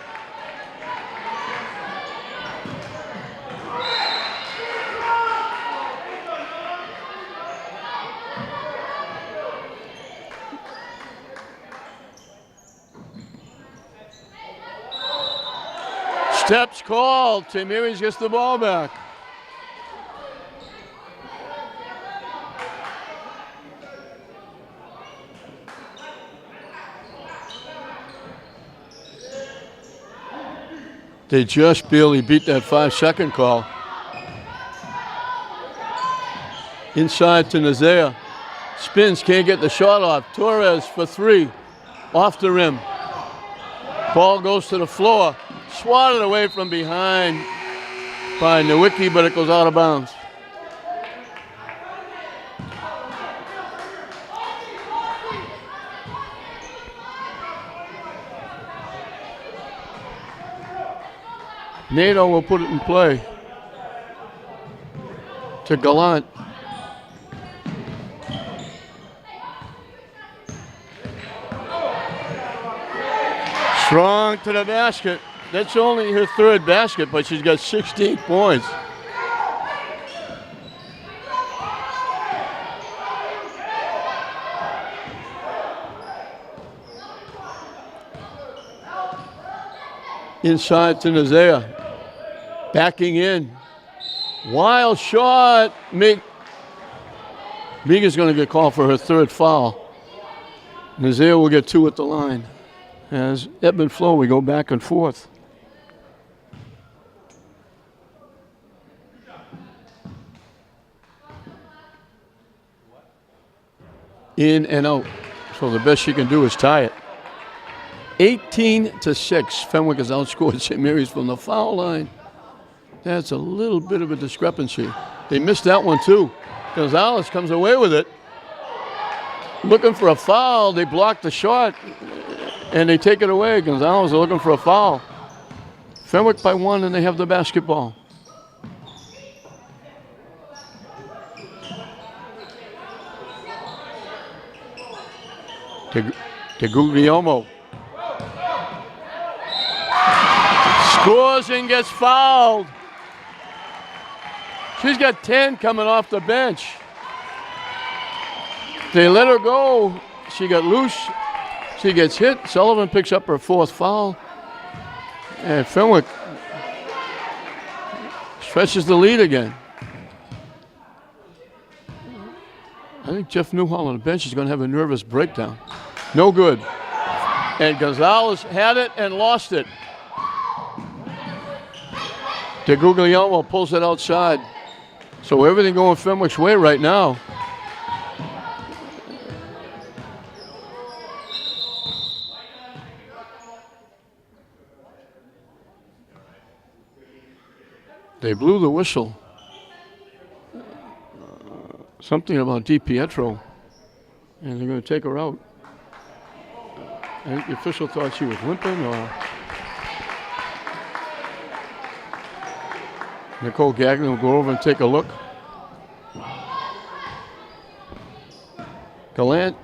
Steps called. St. Mary's gets the ball back. They just barely beat that 5-second call. Inside to Nazea. Spins, can't get the shot off. Torres for 3. Off the rim. Ball goes to the floor. Swatted away from behind by Nowicki, but it goes out of bounds. Nato will put it in play to Gallant. Strong to the basket. That's only her third basket, but she's got 16 points. Inside to Nazea. Backing in. Wild shot. Meaga's going to get called for her third foul. Nazea will get 2 at the line. As ebb and flow, we go back and forth. In and out. So the best she can do is tie it. 18-6. Fenwick has outscored St. Mary's from the foul line. That's a little bit of a discrepancy. They missed that one too. Gonzalez comes away with it. Looking for a foul. They block the shot and they take it away. Gonzalez are looking for a foul. Fenwick by 1 and they have the basketball. To Guglielmo. Scores and gets fouled. She's got 10 coming off the bench. They let her go. She got loose. She gets hit. Sullivan picks up her 4th foul. And Fenwick stretches the lead again. I think Jeff Newhall on the bench is going to have a nervous breakdown. No good. And Gonzalez had it and lost it. De Guglielmo pulls it outside. So everything going Fenwick's way right now. They blew the whistle. Something about DiPietro. And they're going to take her out. I think the official thought she was limping or... Nicole Gagnon will go over and take a look. Gallant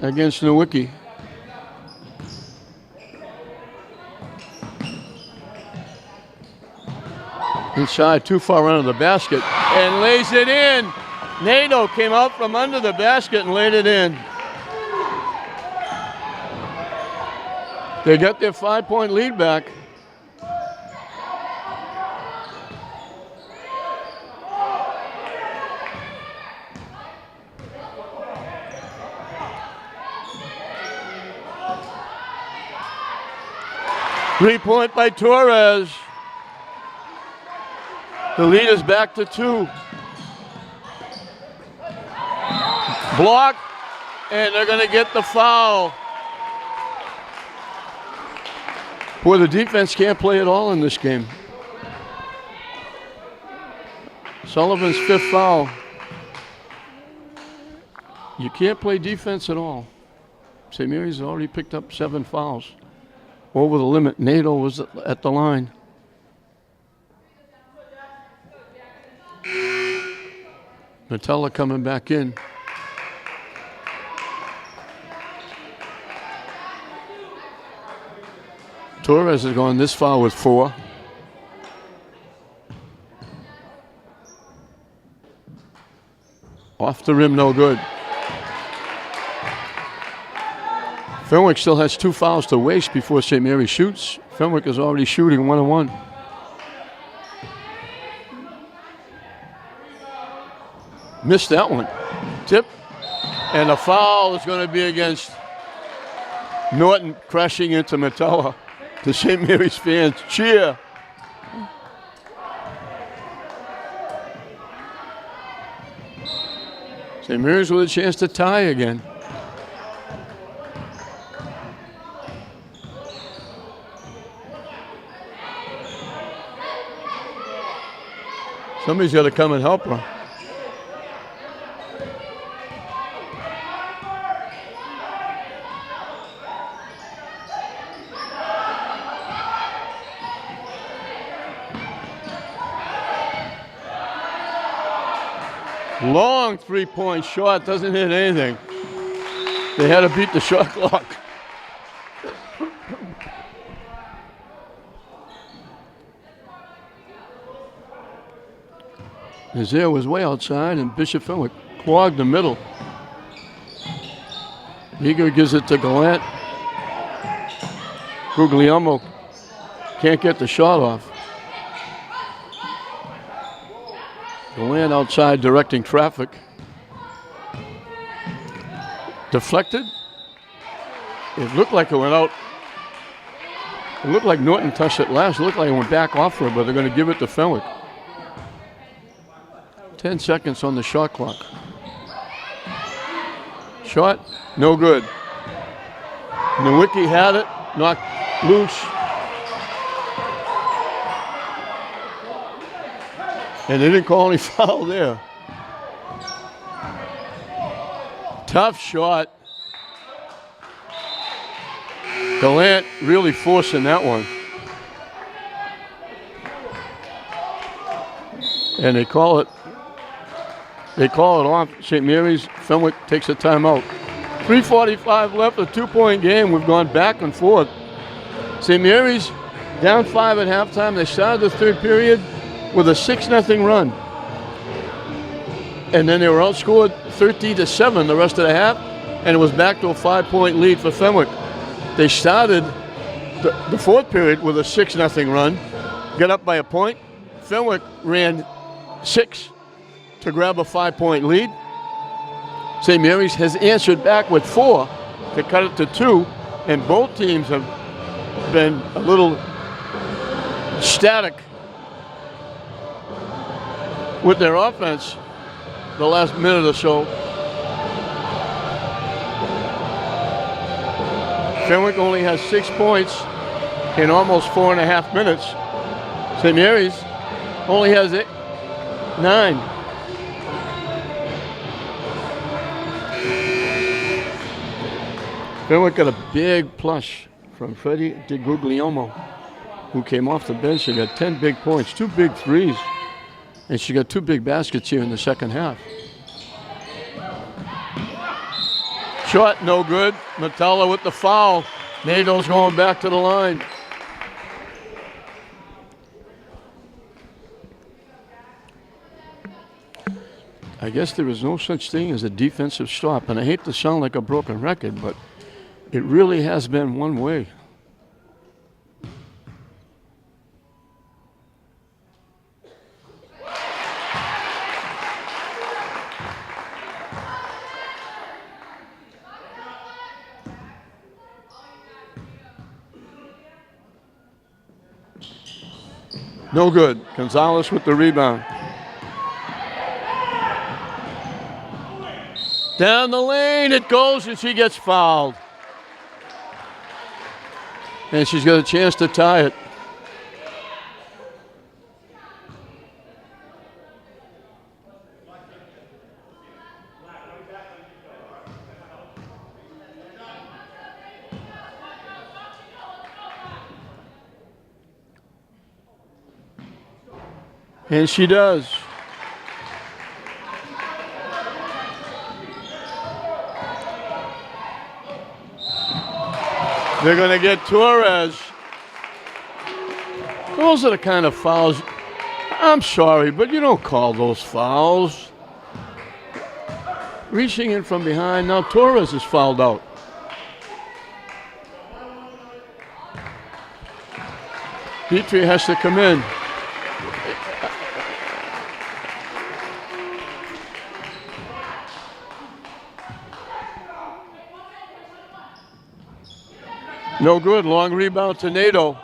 against Nowicki. Inside, too far under the basket, and lays it in. Nato came out from under the basket and laid it in. They got their 5-point lead back. 3-point by Torres. The lead is back to 2. Block, and they're going to get the foul. Boy, the defense can't play at all in this game. Sullivan's 5th foul. You can't play defense at all. St. Mary's has already picked up 7 fouls. Over the limit. Nato was at the line. Metella coming back in. Torres has gone this far with 4. Off the rim, no good. Fenwick still has 2 fouls to waste before St. Mary shoots. Fenwick is already shooting 1-on-1. Missed that one. Tip. And the foul is going to be against Norton, crashing into Metella. The St. Mary's fans cheer. St. Mary's with a chance to tie again. Somebody's got to come and help her. Long 3-point shot, doesn't hit anything. They had to beat the shot clock. Nazaire was way outside, and Bishop Fenwick clogged the middle. Eager gives it to Gallant. Guglielmo can't get the shot off. Gallant outside directing traffic. Deflected. It looked like it went out. It looked like Norton touched it last. It looked like it went back off her, but they're going to give it to Fenwick. 10 seconds on the shot clock. Shot, no good. Nowicki had it, knocked loose. And they didn't call any foul there. Tough shot. Gallant really forcing that one. And they call it off. St. Mary's. Fenwick takes a timeout. 3:45 left, a 2-point game. We've gone back and forth. St. Mary's down 5 at halftime. They started the third period with a 6-0 run. And then they were outscored 13-7 the rest of the half, and it was back to a 5-point lead for Fenwick. They started the fourth period with a 6-0 run, got up by a point. Fenwick ran 6 to grab a 5-point lead. St. Mary's has answered back with 4 to cut it to 2, and both teams have been a little static with their offense the last minute or so. Fenwick only has 6 points in almost 4.5 minutes. St. Mary's only has 9. Fenwick got a big plush from Freddie DiGuglielmo, who came off the bench. She got 10 big points, 2 big threes, and she got 2 big baskets here in the second half. Shot, no good. Metella with the foul. Nato's going back to the line. I guess there is no such thing as a defensive stop, and I hate to sound like a broken record, but it really has been one way. No good. Gonzalez with the rebound. Down the lane it goes, and she gets fouled. And she's got a chance to tie it. And she does. They're going to get Torres. Those are the kind of fouls. I'm sorry, but you don't call those fouls. Reaching in from behind. Now Torres is fouled out. Petrie has to come in. No good. Long rebound to Nato.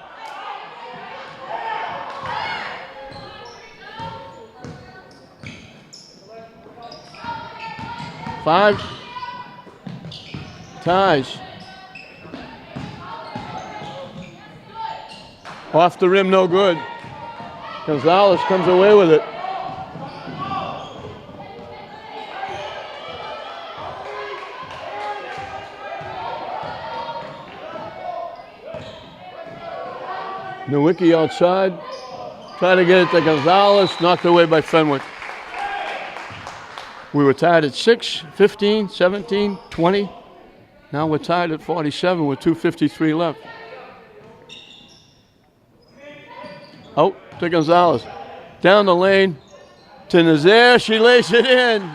Five. Ties. Off the rim, no good. Gonzalez comes away with it. Nowicki outside. Try to get it to Gonzalez. Knocked away by Fenwick. We were tied at 6, 15, 17, 20. Now we're tied at 47 with 2:53 left. Out to Gonzalez. Down the lane to Nazaire. She lays it in.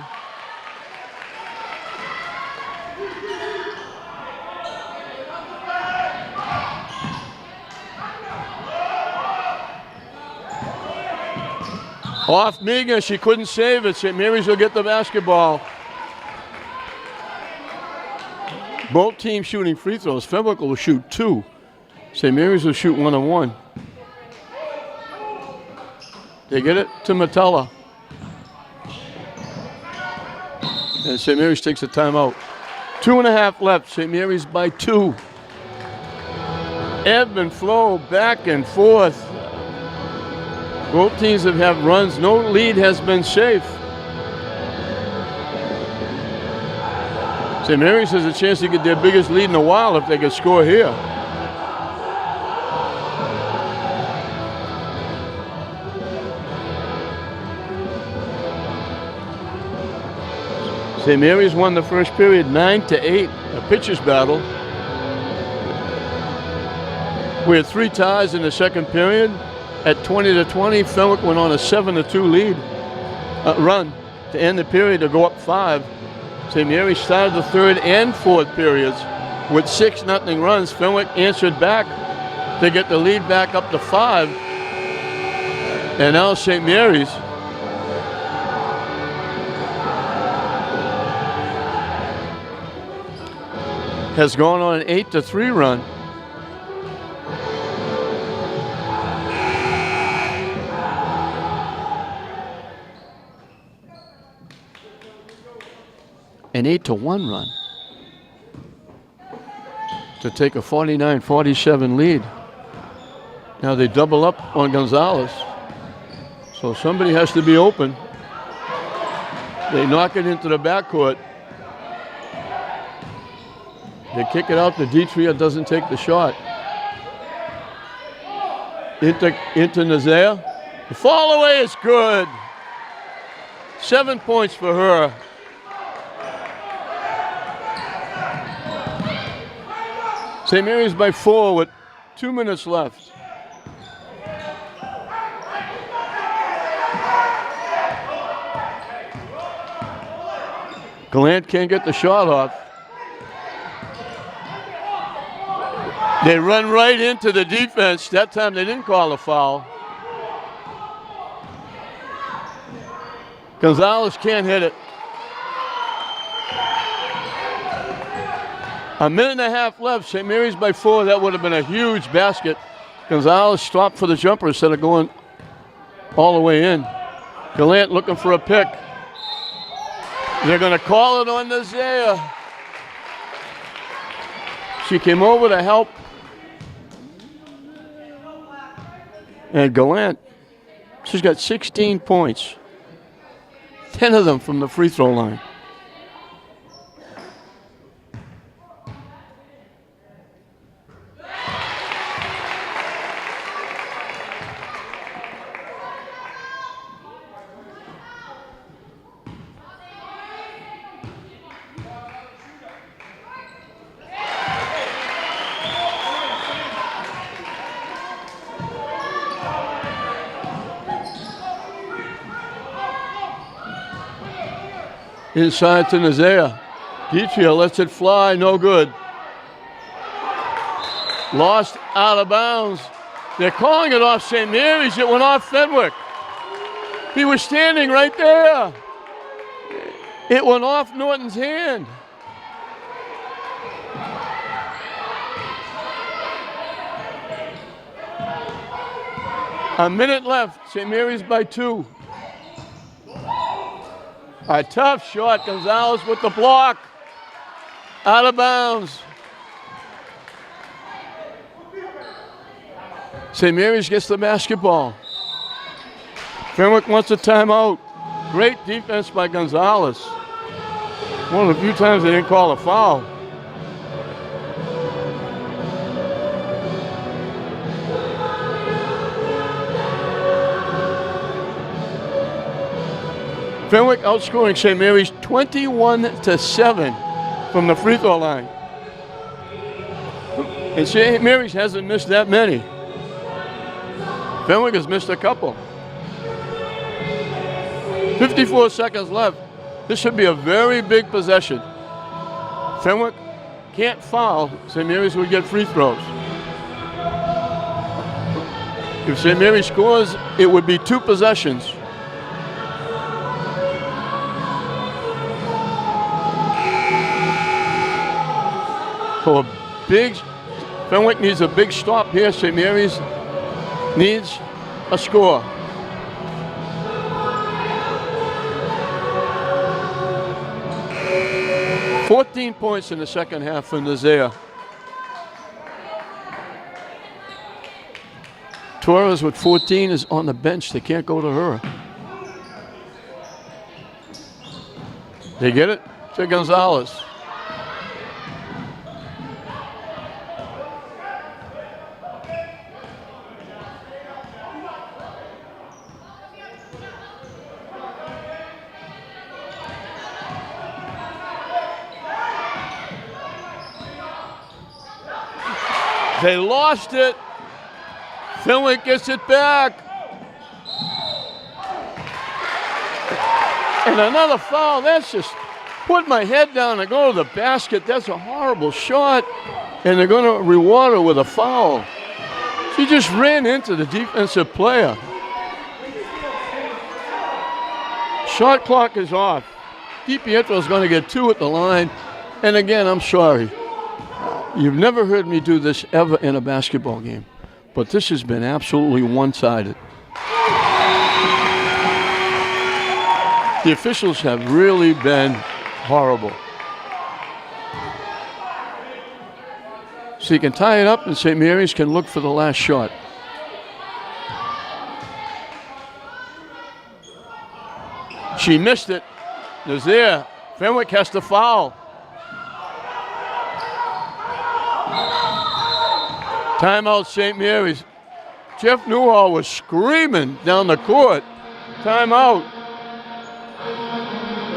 Off Megan, she couldn't save it. St. Mary's will get the basketball. Both teams shooting free throws. Fenwick will shoot 2. St. Mary's will shoot 1 and 1. They get it to Metella. And St. Mary's takes a timeout. 2.5 left. St. Mary's by 2. Ebb and flow back and forth. Both teams have had runs. No lead has been safe. St. Mary's has a chance to get their biggest lead in a while if they can score here. St. Mary's won the first period 9-8, a pitcher's battle. We had 3 ties in the second period. At 20-20, Fenwick went on a 7-2 lead run to end the period to go up 5. St. Mary's started the third and fourth periods with 6-0 runs. Fenwick answered back to get the lead back up to 5. And now St. Mary's has gone on an 8-3 run. An 8-1 run to take a 49-47 lead. Now they double up on Gonzalez, so somebody has to be open. They knock it into the backcourt. They kick it out to Dietrich, doesn't take the shot. Into Nazaire. The fall away is good. 7 points for her. St. Mary's by 4 with 2 minutes left. Gallant can't get the shot off. They run right into the defense. That time they didn't call a foul. Gonzalez can't hit it. 1.5 minutes left. St. Mary's by 4. That would have been a huge basket. Gonzalez stopped for the jumper instead of going all the way in. Gallant looking for a pick. They're going to call it on Nazea. She came over to help. And Gallant, she's got 16 points. 10 of them from the free throw line. Inside to Nazea. Deitria lets it fly, no good. Lost out of bounds. They're calling it off St. Mary's. It went off Fenwick. He was standing right there. It went off Norton's hand. A minute left. St. Mary's by 2. A tough shot. Gonzalez with the block. Out of bounds. St. Mary's gets the basketball. Fenwick wants a timeout. Great defense by Gonzalez. One of the few times they didn't call a foul. Fenwick outscoring St. Mary's 21-7 from the free throw line. And St. Mary's hasn't missed that many. Fenwick has missed a couple. 54 seconds left. This should be a very big possession. Fenwick can't foul. St. Mary's would get free throws. If St. Mary's scores, it would be 2 possessions. So Fenwick needs a big stop here. St. Mary's needs a score. $14 points in the second half for Nazea. Torres with 14 is on the bench. They can't go to her. They get it to Gonzalez. They lost it. Fenwick gets it back. And another foul. That's just put my head down and go to the basket. That's a horrible shot. And they're going to reward her with a foul. She just ran into the defensive player. Shot clock is off. DiPietro is going to get 2 at the line. And again, I'm sorry. You've never heard me do this ever in a basketball game, but this has been absolutely one-sided. The officials have really been horrible. So you can tie it up and St. Mary's can look for the last shot. She missed it. Nazea. Fenwick has to foul. Timeout, St. Mary's. Jeff Newhall was screaming down the court. Timeout.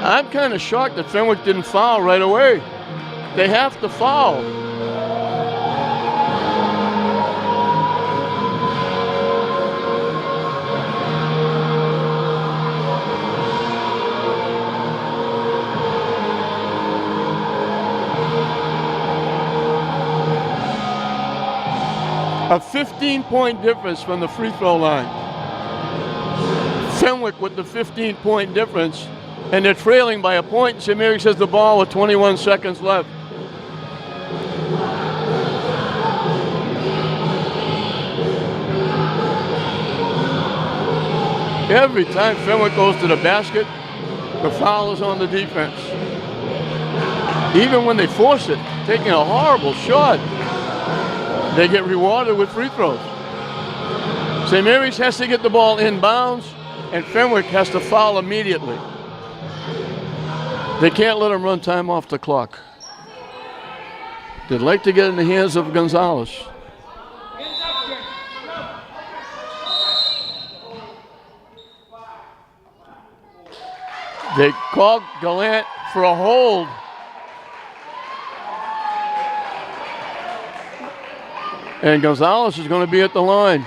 I'm kind of shocked that Fenwick didn't foul right away. They have to foul. A 15-point difference from the free throw line. Fenwick with the 15-point difference, and they're trailing by a point. St. Mary's has the ball with 21 seconds left. Every time Fenwick goes to the basket, the foul is on the defense. Even when they force it, taking a horrible shot, they get rewarded with free throws. St. Mary's has to get the ball inbounds, and Fenwick has to foul immediately. They can't let them run time off the clock. They'd like to get in the hands of Gonzalez. They called Gallant for a hold. And Gonzalez is going to be at the line.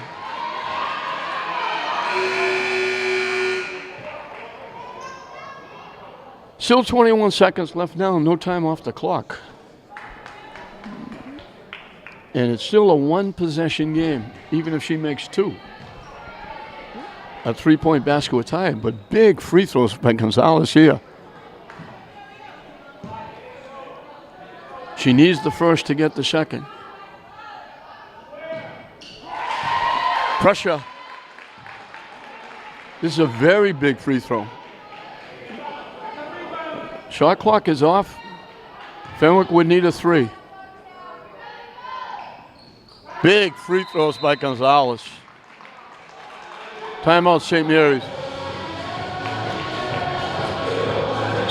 Still 21 seconds left now, no time off the clock. And it's still a one-possession game, even if she makes two. A three-point basket with tie, but big free throws by Gonzalez here. She needs the first to get the second. Pressure. This is a very big free throw. Shot clock is off. Fenwick would need a three. Big free throws by Gonzalez. Timeout, St. Mary's.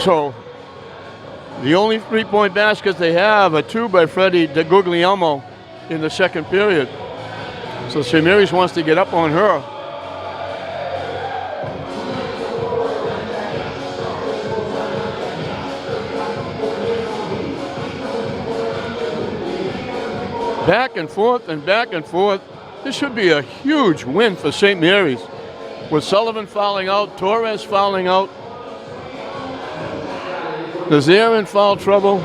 So, the only three-point baskets they have are two by Freddie DeGuglielmo in the second period. So St. Mary's wants to get up on her. Back and forth and back and forth. This should be a huge win for St. Mary's. With Sullivan fouling out, Torres fouling out. Nazaire in foul trouble.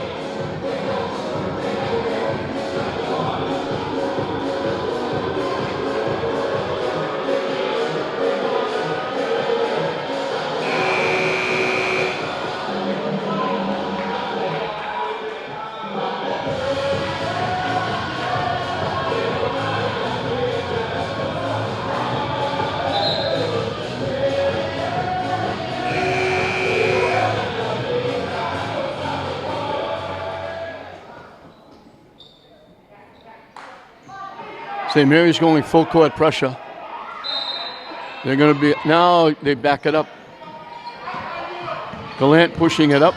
St. Mary's going full court pressure. They're going to be, now they back it up. Gallant pushing it up.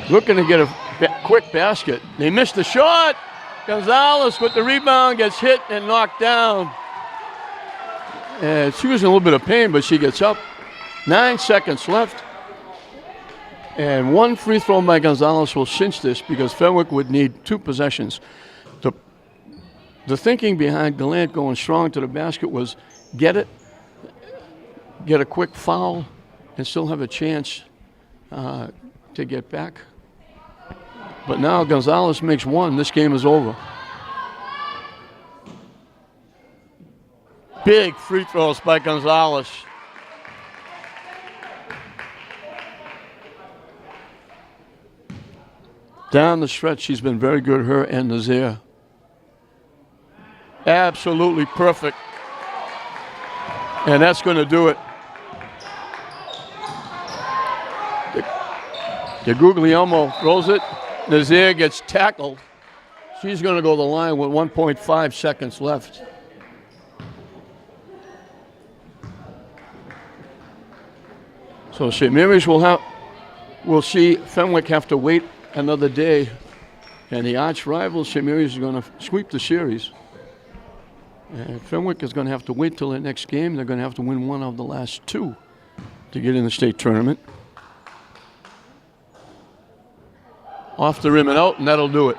Looking to get a quick basket. They missed the shot. Gonzalez with the rebound gets hit and knocked down. And she was in a little bit of pain, but she gets up. 9 seconds left. And one free throw by Gonzalez will cinch this because Fenwick would need two possessions. The thinking behind Gallant going strong to the basket was get it, get a quick foul, and still have a chance to get back. But now Gonzalez makes one. This game is over. Big free throws by Gonzalez. Down the stretch, she's been very good, her and Nazaire. Absolutely perfect. And that's going to do it. DeGuglielmo throws it. Nazaire gets tackled. She's going to go to the line with 1.5 seconds left. So St. Mary's will see Fenwick have to wait another day, and the arch rival St. Mary's is going to sweep the series. And Fenwick is going to have to wait till the next game. They're going to have to win one of the last two to get in the state tournament. Off the rim and out, and that'll do it.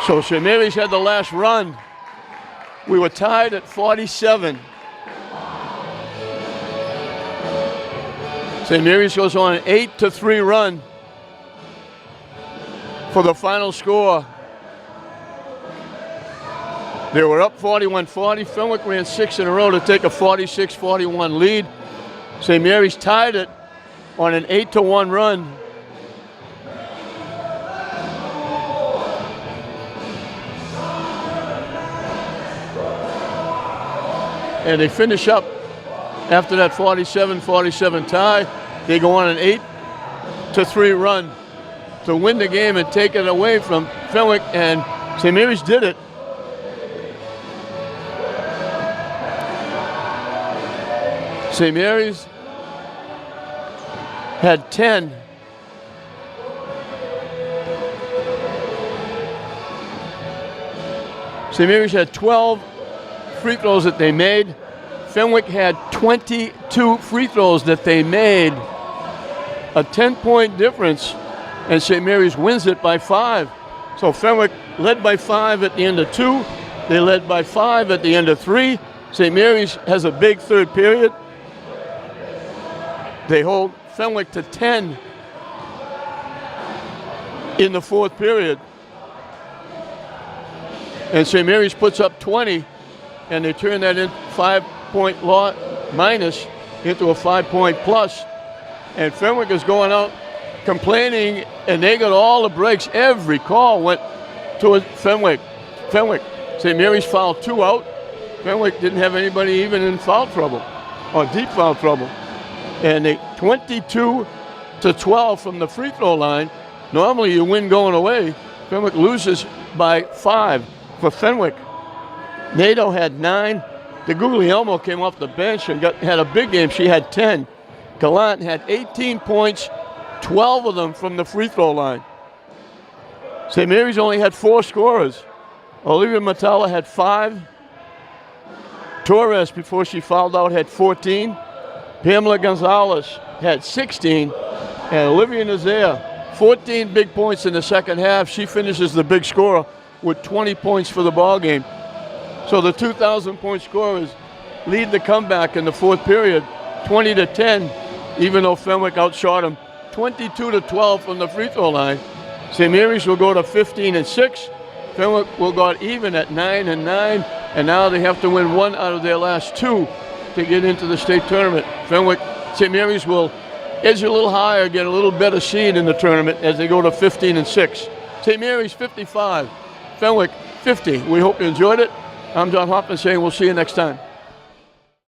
So St. Mary's had the last run. We were tied at 47. St. Mary's goes on an 8-3 run for the final score. They were up 41-40. Fenwick ran 6 in a row to take a 46-41 lead. St. Mary's tied it on an 8-1 run. and they finish up after that 47-47 tie. They go on an 8-3 run to win the game and take it away from Fenwick, and St. Mary's did it. St. Mary's had 10. St. Mary's had 12 free throws that they made. Fenwick had 22 free throws that they made. A 10-point difference, and St. Mary's wins it by 5. So Fenwick led by 5 at the end of 2. They led by 5 at the end of 3. St. Mary's has a big third period. They hold Fenwick to 10 in the fourth period. And St. Mary's puts up 20, and they turn that in 5-point minus into a 5-point plus. And Fenwick is going out complaining, and they got all the breaks. Every call went towards Fenwick. St. Mary's fouled 2 out. Fenwick didn't have anybody even in foul trouble, or deep foul trouble. And they 22-12 from the free throw line. Normally you win going away. Fenwick loses by 5 for Fenwick. Nato had 9. DeGuglielmo came off the bench and had a big game. She had 10. Gallant had 18 points, 12 of them from the free throw line. St. Mary's only had 4 scorers. Olivia Matala had 5. Torres, before she fouled out, had 14. Pamela Gonzalez had 16. And Olivia Nazaire, 14 big points in the second half. She finishes the big scorer with 20 points for the ball game. So the 2,000-point scorers lead the comeback in the fourth period, 20-10, even though Fenwick outshot them 22-12 from the free throw line. St. Mary's will go to 15-6. Fenwick will go even at 9-9, and now they have to win 1 out of their last 2 to get into the state tournament. St. Mary's will edge a little higher, get a little better seed in the tournament as they go to 15-6. St. Mary's 55, Fenwick 50. We hope you enjoyed it. I'm John Hoffman saying we'll see you next time.